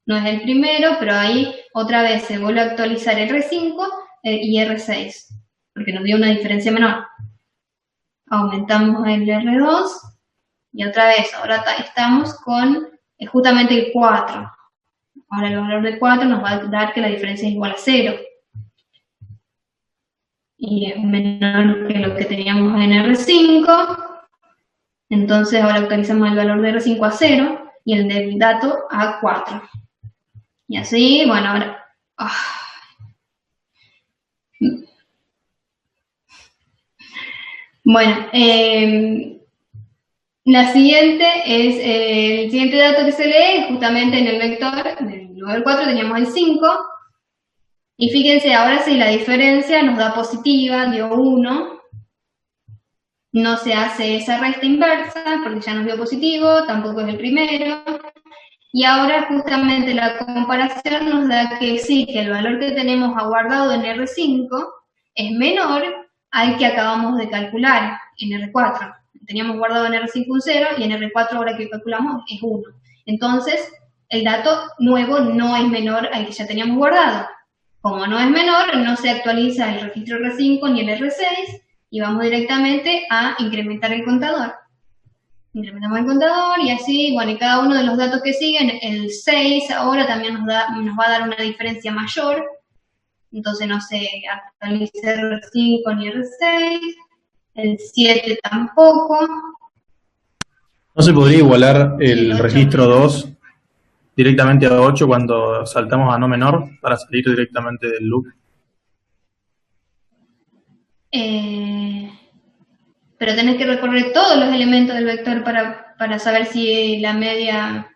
No es el primero, pero ahí otra vez se vuelve a actualizar R5 y R6, porque nos dio una diferencia menor. Aumentamos el R2 y otra vez, ahora estamos con justamente el 4. Ahora el valor de 4 nos va a dar que la diferencia es igual a 0. y es menor que lo que teníamos en R5. Entonces ahora actualizamos el valor de R5 a 0 y el del dato a 4. Y así, bueno, ahora... Bueno, la siguiente es el siguiente dato que se lee justamente en el vector. En lugar del 4 teníamos el 5. Y fíjense ahora si la diferencia nos da positiva, dio 1. No se hace esa resta inversa porque ya nos dio positivo, tampoco es el primero. Y ahora justamente la comparación nos da que sí, que el valor que tenemos aguardado en R5 es menor al que acabamos de calcular en R4. Teníamos guardado en R5 un 0 y en R4 ahora que calculamos es 1. Entonces, el dato nuevo no es menor al que ya teníamos guardado. Como no es menor, no se actualiza el registro R5 ni el R6 y vamos directamente a incrementar el contador. Incrementamos el contador y así, bueno, y cada uno de los datos que siguen, el 6 ahora también nos va a dar una diferencia mayor. Entonces no se actualiza R5 ni R6, el 7 tampoco. ¿No se podría igualar el registro 2 directamente a 8 cuando saltamos a no menor para salir directamente del loop? Pero tenés que recorrer todos los elementos del vector para saber si la media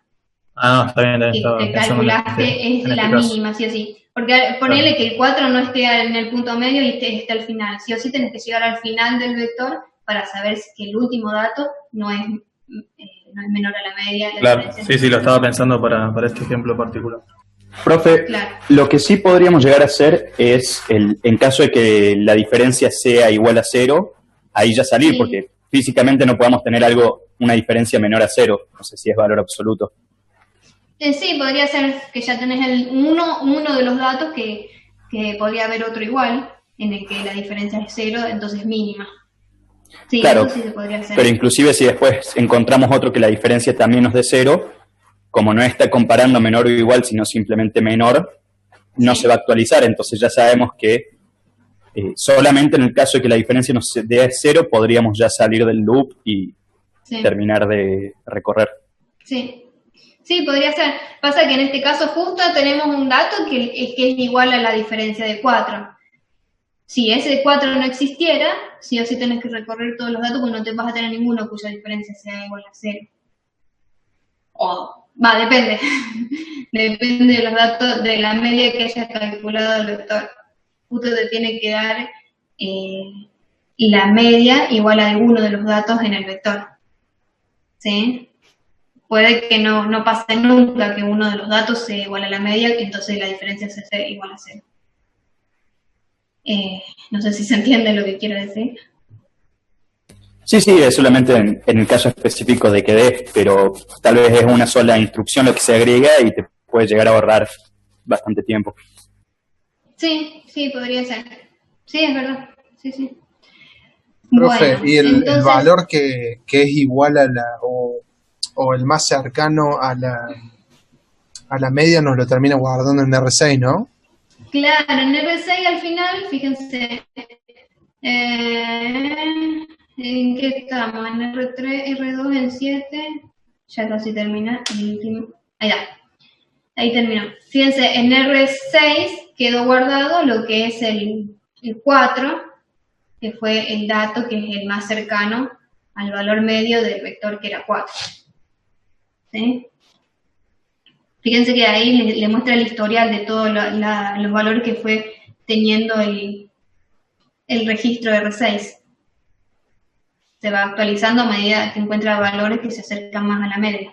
Ah, no, está bien. que calculaste es la mínima, sí o sí. Porque ponele que el 4 no esté en el punto medio y esté al final. Sí o sí tenés que llegar al final del vector para saber que el último dato no es menor a la media. Claro, sí, lo estaba pensando para este ejemplo particular. Profe, claro. Lo que sí podríamos llegar a hacer es, en caso de que la diferencia sea igual a 0, ahí ya salir, Sí. porque físicamente no podemos tener una diferencia menor a 0, no sé si es valor absoluto. Sí, podría ser que ya tenés uno de los datos que podría haber otro igual, en el que la diferencia es 0, entonces mínima. Sí, Claro, eso sí se podría hacer. pero inclusive si después encontramos otro que la diferencia también nos dé 0, como no está comparando menor o igual, sino simplemente menor, no se va a actualizar. Entonces ya sabemos que solamente en el caso de que la diferencia nos dé 0, podríamos ya salir del loop y terminar de recorrer. Sí, podría ser. Pasa que en este caso justo tenemos un dato que es igual a la diferencia de 4. Si ese 4 no existiera, sí o sí tenés que recorrer todos los datos porque no te vas a tener ninguno cuya diferencia sea igual a 0. Depende. Depende de los datos, de la media que hayas calculado el vector. Justo te tiene que dar la media igual a alguno de los datos en el vector. ¿Sí? Puede que no pase nunca que uno de los datos sea igual a la media, entonces la diferencia sea igual a 0. No sé si se entiende lo que quiero decir. Sí, es solamente en el caso específico de que des, pero tal vez es una sola instrucción lo que se agrega y te puede llegar a ahorrar bastante tiempo. Sí, podría ser. Sí, es verdad. Sí. Profe, Bueno, y entonces, el valor que es igual a o el más cercano a la media nos lo termina guardando en R6, ¿no? Claro, en R6 al final, fíjense, ¿en qué estamos? En R3, R2, en 7, ya casi termina el último. Ahí terminó. Fíjense, en R6 quedó guardado lo que es el 4, que fue el dato que es el más cercano al valor medio del vector que era 4. ¿Sí? Fíjense que ahí le muestra el historial de todos los valores que fue teniendo el registro R6. Se va actualizando a medida que encuentra valores que se acercan más a la media.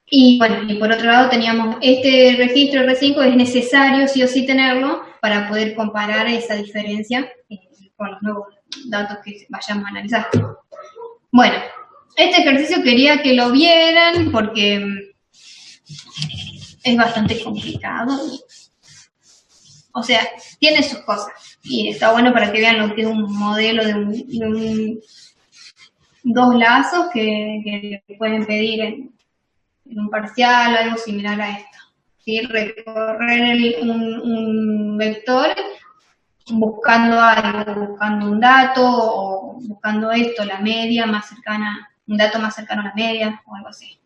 Y bueno, y por otro lado teníamos este registro R5, es necesario sí o sí tenerlo para poder comparar esa diferencia con los nuevos datos que vayamos a analizar. Bueno, este ejercicio quería que lo vieran porque es bastante complicado. O sea, tiene sus cosas. Y está bueno para que vean lo que es un modelo de dos lazos que pueden pedir en un parcial o algo similar a esto. ¿sí? Recorrer un vector buscando algo, buscando un dato o buscando esto, la media más cercana, un dato más cercano a la media o algo así.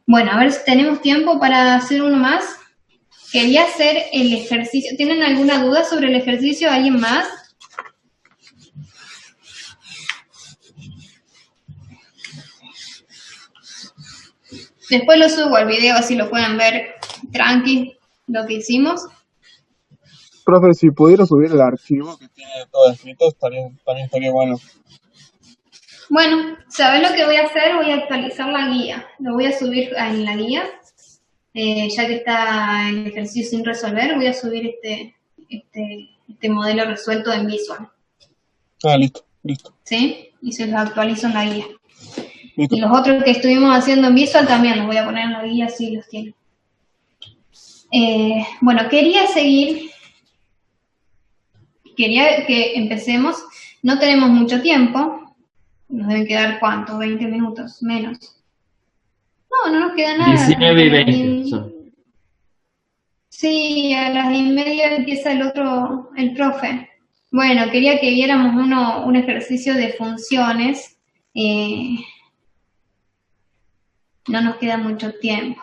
Bueno, a ver si tenemos tiempo para hacer uno más. Quería hacer el ejercicio. ¿Tienen alguna duda sobre el ejercicio? ¿Alguien más? Después lo subo al video, así lo pueden ver tranqui, lo que hicimos. Profe, si pudiera subir el archivo que tiene todo escrito, también estaría bueno. Bueno, ¿sabes lo que voy a hacer? Voy a actualizar la guía. Lo voy a subir en la guía. Ya que está el ejercicio sin resolver, voy a subir este modelo resuelto en Visual. Ah, listo. ¿Sí? Y se los actualizo en la guía. Listo. Y los otros que estuvimos haciendo en Visual también los voy a poner en la guía, así los tienen. Bueno, quería que empecemos. No tenemos mucho tiempo. Nos deben quedar, ¿cuánto? 20 minutos, menos. No nos queda nada. 19 y 20 son. Sí, a las 10:30 empieza el profe. Bueno, quería que viéramos un ejercicio de funciones. No nos queda mucho tiempo.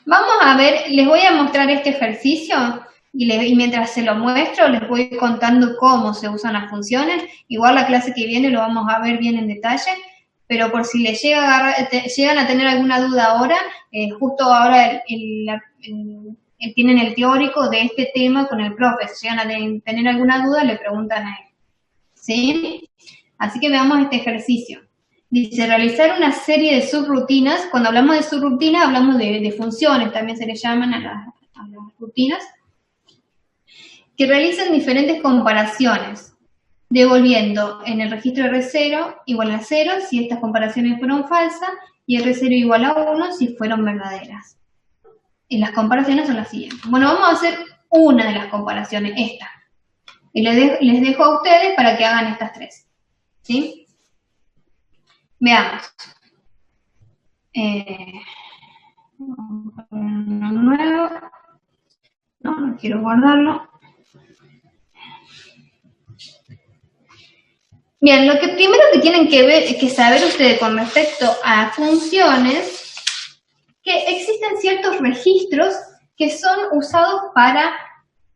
Vamos a ver, les voy a mostrar este ejercicio y mientras se lo muestro les voy contando cómo se usan las funciones. Igual la clase que viene lo vamos a ver bien en detalle, pero por si les llegan a tener alguna duda ahora, justo ahora tienen el teórico de este tema con el profe. Si llegan a tener alguna duda, le preguntan a él. ¿Sí? Así que veamos este ejercicio. Dice, realizar una serie de subrutinas. Cuando hablamos de subrutinas, hablamos de funciones, también se le llaman a las rutinas, que realizan diferentes comparaciones, devolviendo en el registro R0 igual a 0 si estas comparaciones fueron falsas y R0 igual a 1 si fueron verdaderas. Y las comparaciones son las siguientes. Bueno, vamos a hacer una de las comparaciones, esta. Y les dejo a ustedes para que hagan estas tres. ¿Sí? Veamos. Vamos a poner uno nuevo. No quiero guardarlo. Bien, lo que primero que tienen que saber ustedes con respecto a funciones, que existen ciertos registros que son usados para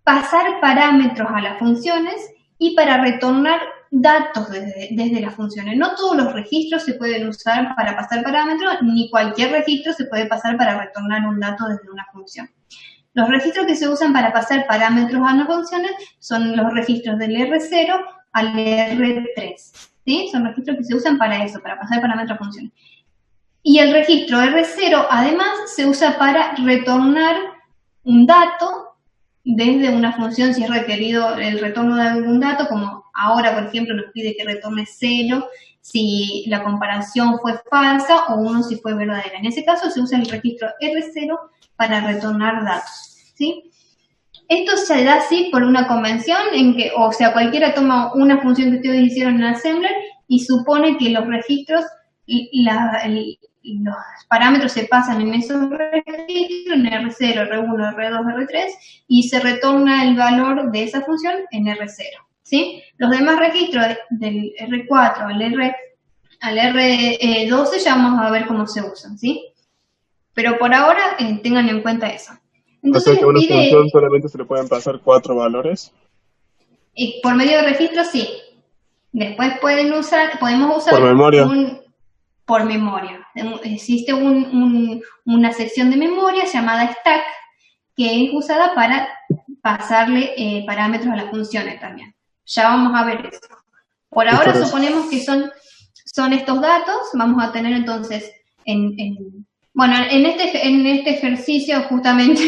pasar parámetros a las funciones y para retornar datos desde las funciones. No todos los registros se pueden usar para pasar parámetros, ni cualquier registro se puede pasar para retornar un dato desde una función. Los registros que se usan para pasar parámetros a las funciones son los registros del R0 al R3. ¿Sí? Son registros que se usan para eso, para pasar parámetros a funciones. Y el registro R0 además se usa para retornar un dato desde una función si es requerido el retorno de algún dato, como ahora, por ejemplo, nos pide que retorne 0 si la comparación fue falsa o 1 si fue verdadera. En ese caso se usa el registro R0 para retornar datos. ¿Sí? Esto se da así por una convención en que, o sea, cualquiera toma una función que ustedes hicieron en Assembler y supone que los registros, los parámetros se pasan en esos registros, en R0, R1, R2, R3, y se retorna el valor de esa función en R0. ¿Sí? Los demás registros del R4 al R12 ya vamos a ver cómo se usan. ¿Sí? Pero por ahora tengan en cuenta eso. Entonces, o sea que a una función solamente se le pueden pasar 4 valores. Y por medio de registros, sí. Después podemos usar por memoria. Por memoria. Existe una sección de memoria llamada stack que es usada para pasarle parámetros a las funciones también. Ya vamos a ver eso. Por ahora suponemos que son estos datos. Vamos a tener entonces bueno, en este ejercicio justamente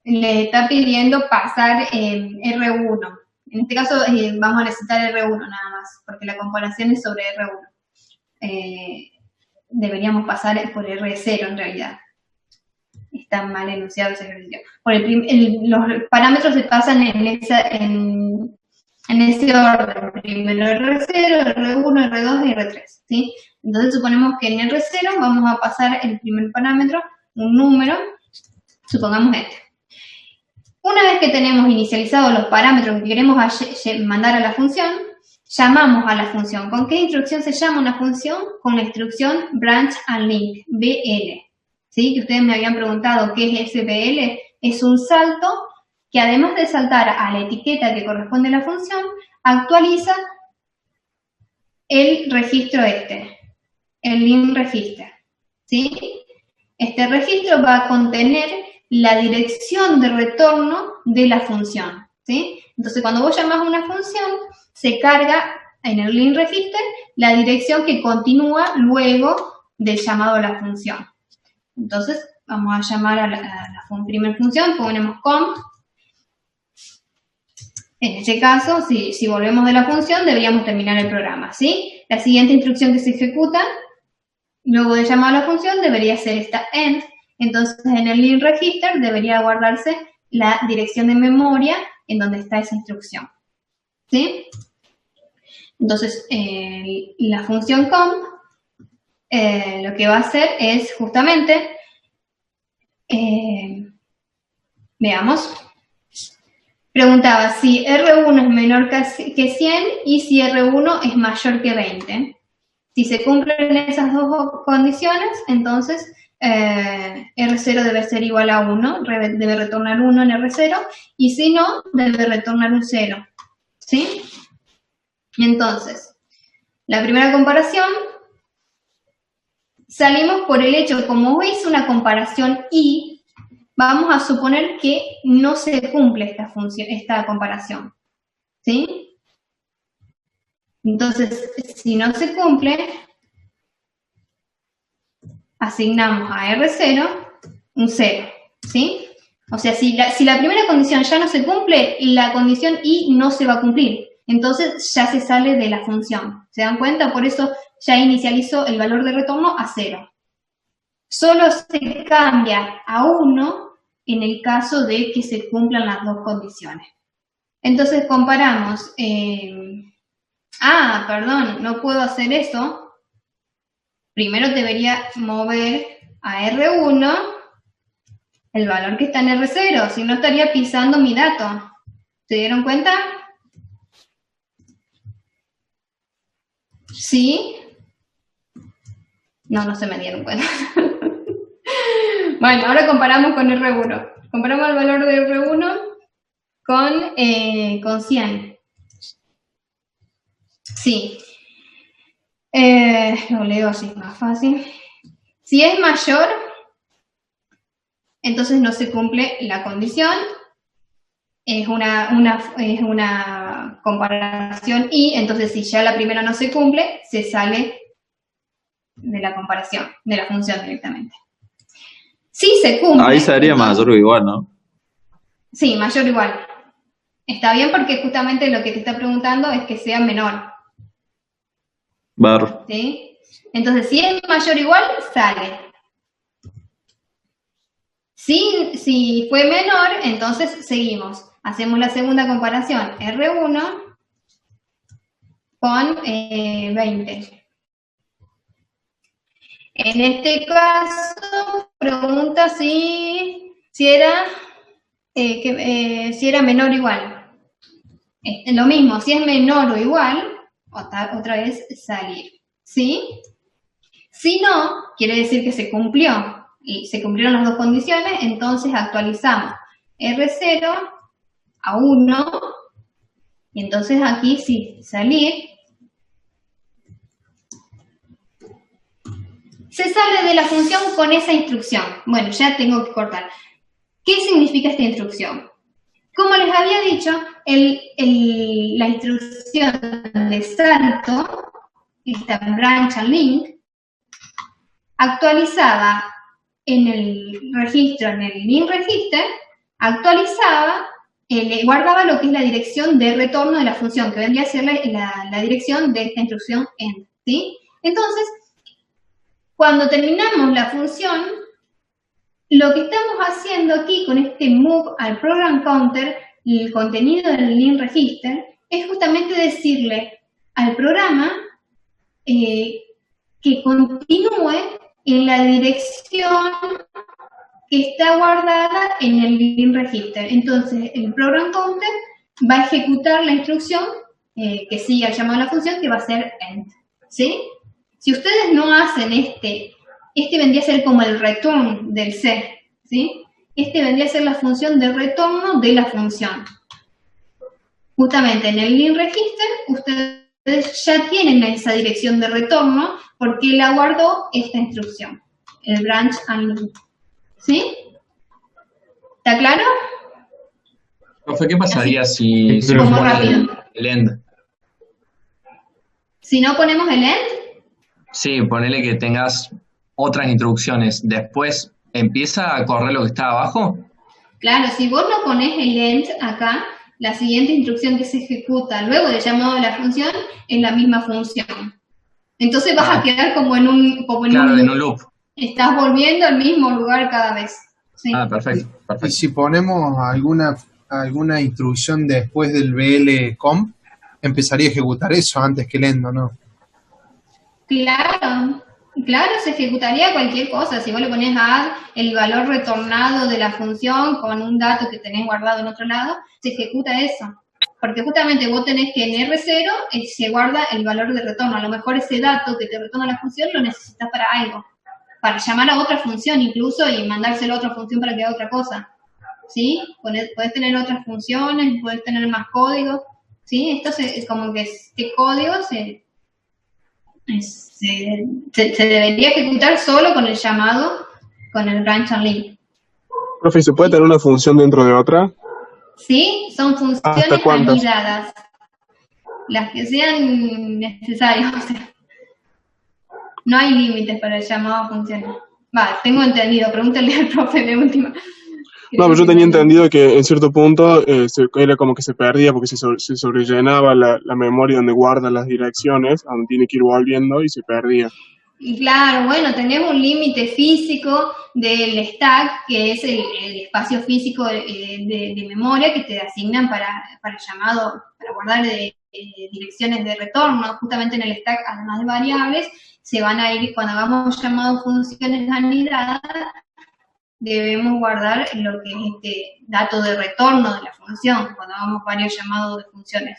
le está pidiendo pasar R1. En este caso vamos a necesitar R1 nada más, porque la comparación es sobre R1. Deberíamos pasar por R0 en realidad. Está mal enunciado ese ejercicio. Los parámetros se pasan en ese orden. Primero R0, R1, R2 y R3. ¿Sí? Entonces suponemos que en R0 vamos a pasar el primer parámetro un número, supongamos este. Una vez que tenemos inicializados los parámetros que queremos mandar a la función, llamamos a la función. ¿Con qué instrucción se llama una función? Con la instrucción branch and link, BL. ¿Sí? Que ustedes me habían preguntado qué es ese BL. Es un salto que además de saltar a la etiqueta que corresponde a la función, actualiza el registro el link register. ¿Sí? Este registro va a contener la dirección de retorno de la función. ¿Sí? Entonces, cuando vos llamás a una función, se carga en el link register la dirección que continúa luego del llamado a la función. Entonces, vamos a llamar a la primera función, ponemos conf. En este caso, si volvemos de la función, deberíamos terminar el programa, ¿sí? La siguiente instrucción que se ejecuta, luego de llamar a la función, debería ser esta end. Entonces, en el link register debería guardarse la dirección de memoria en donde está esa instrucción, ¿sí? Entonces, la función comp lo que va a hacer es justamente, veamos, preguntaba si R1 es menor que 100 y si R1 es mayor que 20. Si se cumplen esas dos condiciones, entonces R0 debe ser igual a 1, debe retornar 1 en R0, y si no, debe retornar un 0, ¿sí? Y entonces, la primera comparación, salimos por el hecho, como es una comparación y, vamos a suponer que no se cumple esta comparación, ¿sí? Entonces, si no se cumple, asignamos a R0 un 0, ¿sí? O sea, si la primera condición ya no se cumple, la condición y no se va a cumplir. Entonces ya se sale de la función. ¿Se dan cuenta? Por eso ya inicializó el valor de retorno a 0. Solo se cambia a 1 en el caso de que se cumplan las dos condiciones. Entonces comparamos. Perdón, no puedo hacer eso. Primero debería mover a R1 el valor que está en R0, si no estaría pisando mi dato. ¿Se dieron cuenta? ¿Sí? No se me dieron cuenta. Bueno, ahora comparamos con R1. Comparamos el valor de R1 con 100. Sí. Lo leo así, más fácil. Si es mayor, entonces no se cumple la condición. Es una comparación y, entonces si ya la primera no se cumple, se sale de la comparación, de la función directamente. Si se cumple... Ahí sería mayor o igual, ¿no? Sí, mayor o igual. Está bien porque justamente lo que te está preguntando es que sea menor. Barro. ¿Sí? Entonces, si es mayor o igual, sale. Si fue menor, entonces seguimos. Hacemos la segunda comparación, R1 con 20. En este caso, pregunta si era menor o igual. Lo mismo, si es menor o igual, otra vez salir. ¿Sí? Si no, quiere decir que se cumplió y se cumplieron las dos condiciones, entonces actualizamos R0 a 1 y entonces aquí sí, salir. Se sale de la función con esa instrucción. Bueno, ya tengo que cortar. ¿Qué significa esta instrucción? Como les había dicho, la instrucción de salto, esta branch and link, actualizaba en el registro, en el link register, guardaba lo que es la dirección de retorno de la función, que vendría a ser la dirección de esta instrucción end, ¿sí? Entonces, cuando terminamos la función, lo que estamos haciendo aquí con este move al program counter, el contenido del link register, es justamente decirle al programa que continúe en la dirección que está guardada en el bin register. Entonces, el program counter va a ejecutar la instrucción que sigue al llamado a la función, que va a ser end, ¿sí? Si ustedes no hacen este vendría a ser como el return del C, ¿sí? Este vendría a ser la función de retorno de la función. Justamente en el bin register, ustedes ya tienen esa dirección de retorno porque la guardó esta instrucción, el branch unlink. ¿Sí? ¿Está claro? Profe, ¿qué pasaría si no Como pone rápido. el end? Si no ponemos el end, Sí, ponele que tengas otras instrucciones. Después empieza a correr lo que está abajo. claro, si vos no pones el end acá, la siguiente instrucción que se ejecuta luego del llamado de la función es la misma función. Entonces vas a quedar como en un Claro, en un loop. Estás volviendo al mismo lugar cada vez. ¿Sí? Ah, perfecto. Y si ponemos alguna instrucción después del BL-comp, empezaría a ejecutar eso antes que el end, ¿no? Claro, se ejecutaría cualquier cosa. Si vos le pones add el valor retornado de la función con un dato que tenés guardado en otro lado, se ejecuta eso. Porque justamente vos tenés que en R0 se guarda el valor de retorno. A lo mejor ese dato que te retorna la función lo necesitas para algo. Para llamar a otra función incluso y mandárselo a otra función para que haga otra cosa. ¿Sí? Podés tener otras funciones, podés tener más código. ¿Sí? Esto es como que este código se debería ejecutar solo con el llamado, con el branch unlink. Profe, ¿se puede tener una función dentro de otra? Sí, son ¿Hasta funciones cuántas? anidadas. Las que sean necesarias. O sea, no hay límites para el llamado a funciones. Va, tengo entendido, pregúntale al profe de última. No, pero yo tenía entendido que en cierto punto era como que se perdía porque se sobrellenaba la memoria donde guarda las direcciones, a donde tiene que ir volviendo y se perdía. Y claro, bueno, tenemos un límite físico del stack, que es el espacio físico de memoria que te asignan para el llamado, para guardar direcciones de retorno. Justamente en el stack, además de variables, se van a ir, cuando hagamos llamado funciones anidadas, debemos guardar lo que es dato de retorno de la función, cuando hagamos varios llamados de funciones.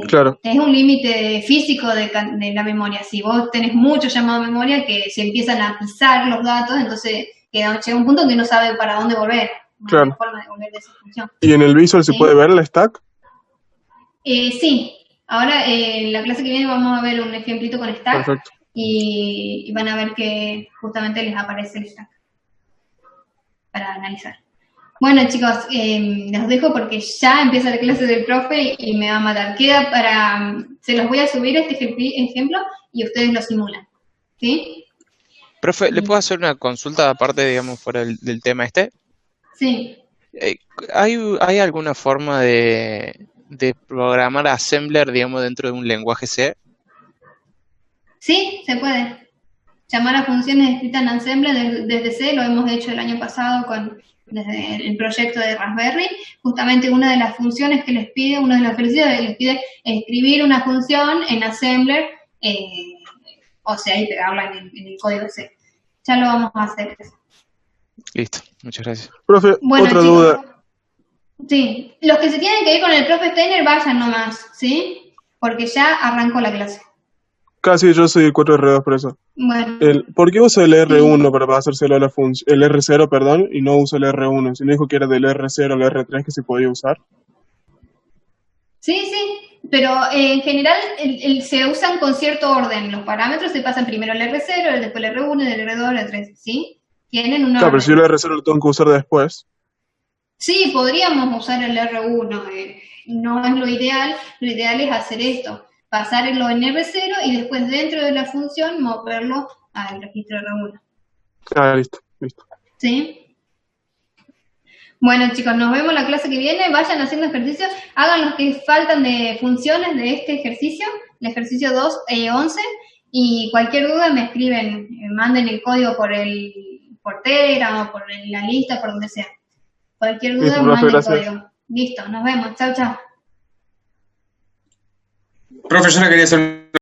Claro. Es un límite físico de la memoria. Si vos tenés mucho llamado de memoria que se empiezan a pisar los datos, entonces llega un punto que no sabe para dónde volver. Claro. No hay forma de volver de esa función. ¿Y en el visual se ¿Sí? puede ver el stack? Sí. Ahora, en la clase que viene vamos a ver un ejemplito con stack. Perfecto. Y van a ver que justamente les aparece el stack para analizar. Bueno, chicos, los dejo porque ya empieza la clase del profe y me va a matar. Se los voy a subir este ejemplo y ustedes lo simulan. ¿Sí? Profe, ¿le puedo hacer una consulta aparte, digamos, fuera del tema este? Sí. ¿Hay alguna forma de programar assembler, digamos, dentro de un lenguaje C? Sí, se puede. Llamar a funciones escritas en Assembler desde C, lo hemos hecho el año pasado desde el proyecto de Raspberry. Justamente una de las funciones que les pide, uno de los ejercicios que les pide escribir una función en Assembler, o sea, y pegarla en el código C. Ya lo vamos a hacer. Listo, muchas gracias. Profe, Bueno, otra chicos, duda. Sí, los que se tienen que ir con el profe Steiner, vayan nomás, ¿sí? Porque ya arrancó la clase. Casi yo soy el 4R2 por eso. Bueno. ¿Por qué usa el R1 para pasárselo a la función, el R0, perdón, y no usa el R1? Si no dijo que era del R0 al R3 que se podía usar. Sí, pero en general se usan con cierto orden. Los parámetros se pasan primero al R0, después al R1, del R2 al R3, ¿sí? Tienen una Claro, pero si yo el R0 lo tengo que usar después. Sí, podríamos usar el R1, no es lo ideal es hacer esto, pasarlo en R0 y después dentro de la función moverlo al registro R1. Ah, listo. ¿Sí? Bueno, chicos, nos vemos la clase que viene, vayan haciendo ejercicios, hagan los que faltan de funciones de este ejercicio, el ejercicio 2.11, y cualquier duda me escriben, manden el código por Telegram o por la lista, por donde sea. Cualquier duda, Listo, profe, manden el gracias. código. Listo, nos vemos. Chao, chao. Profe, yo le quería hacer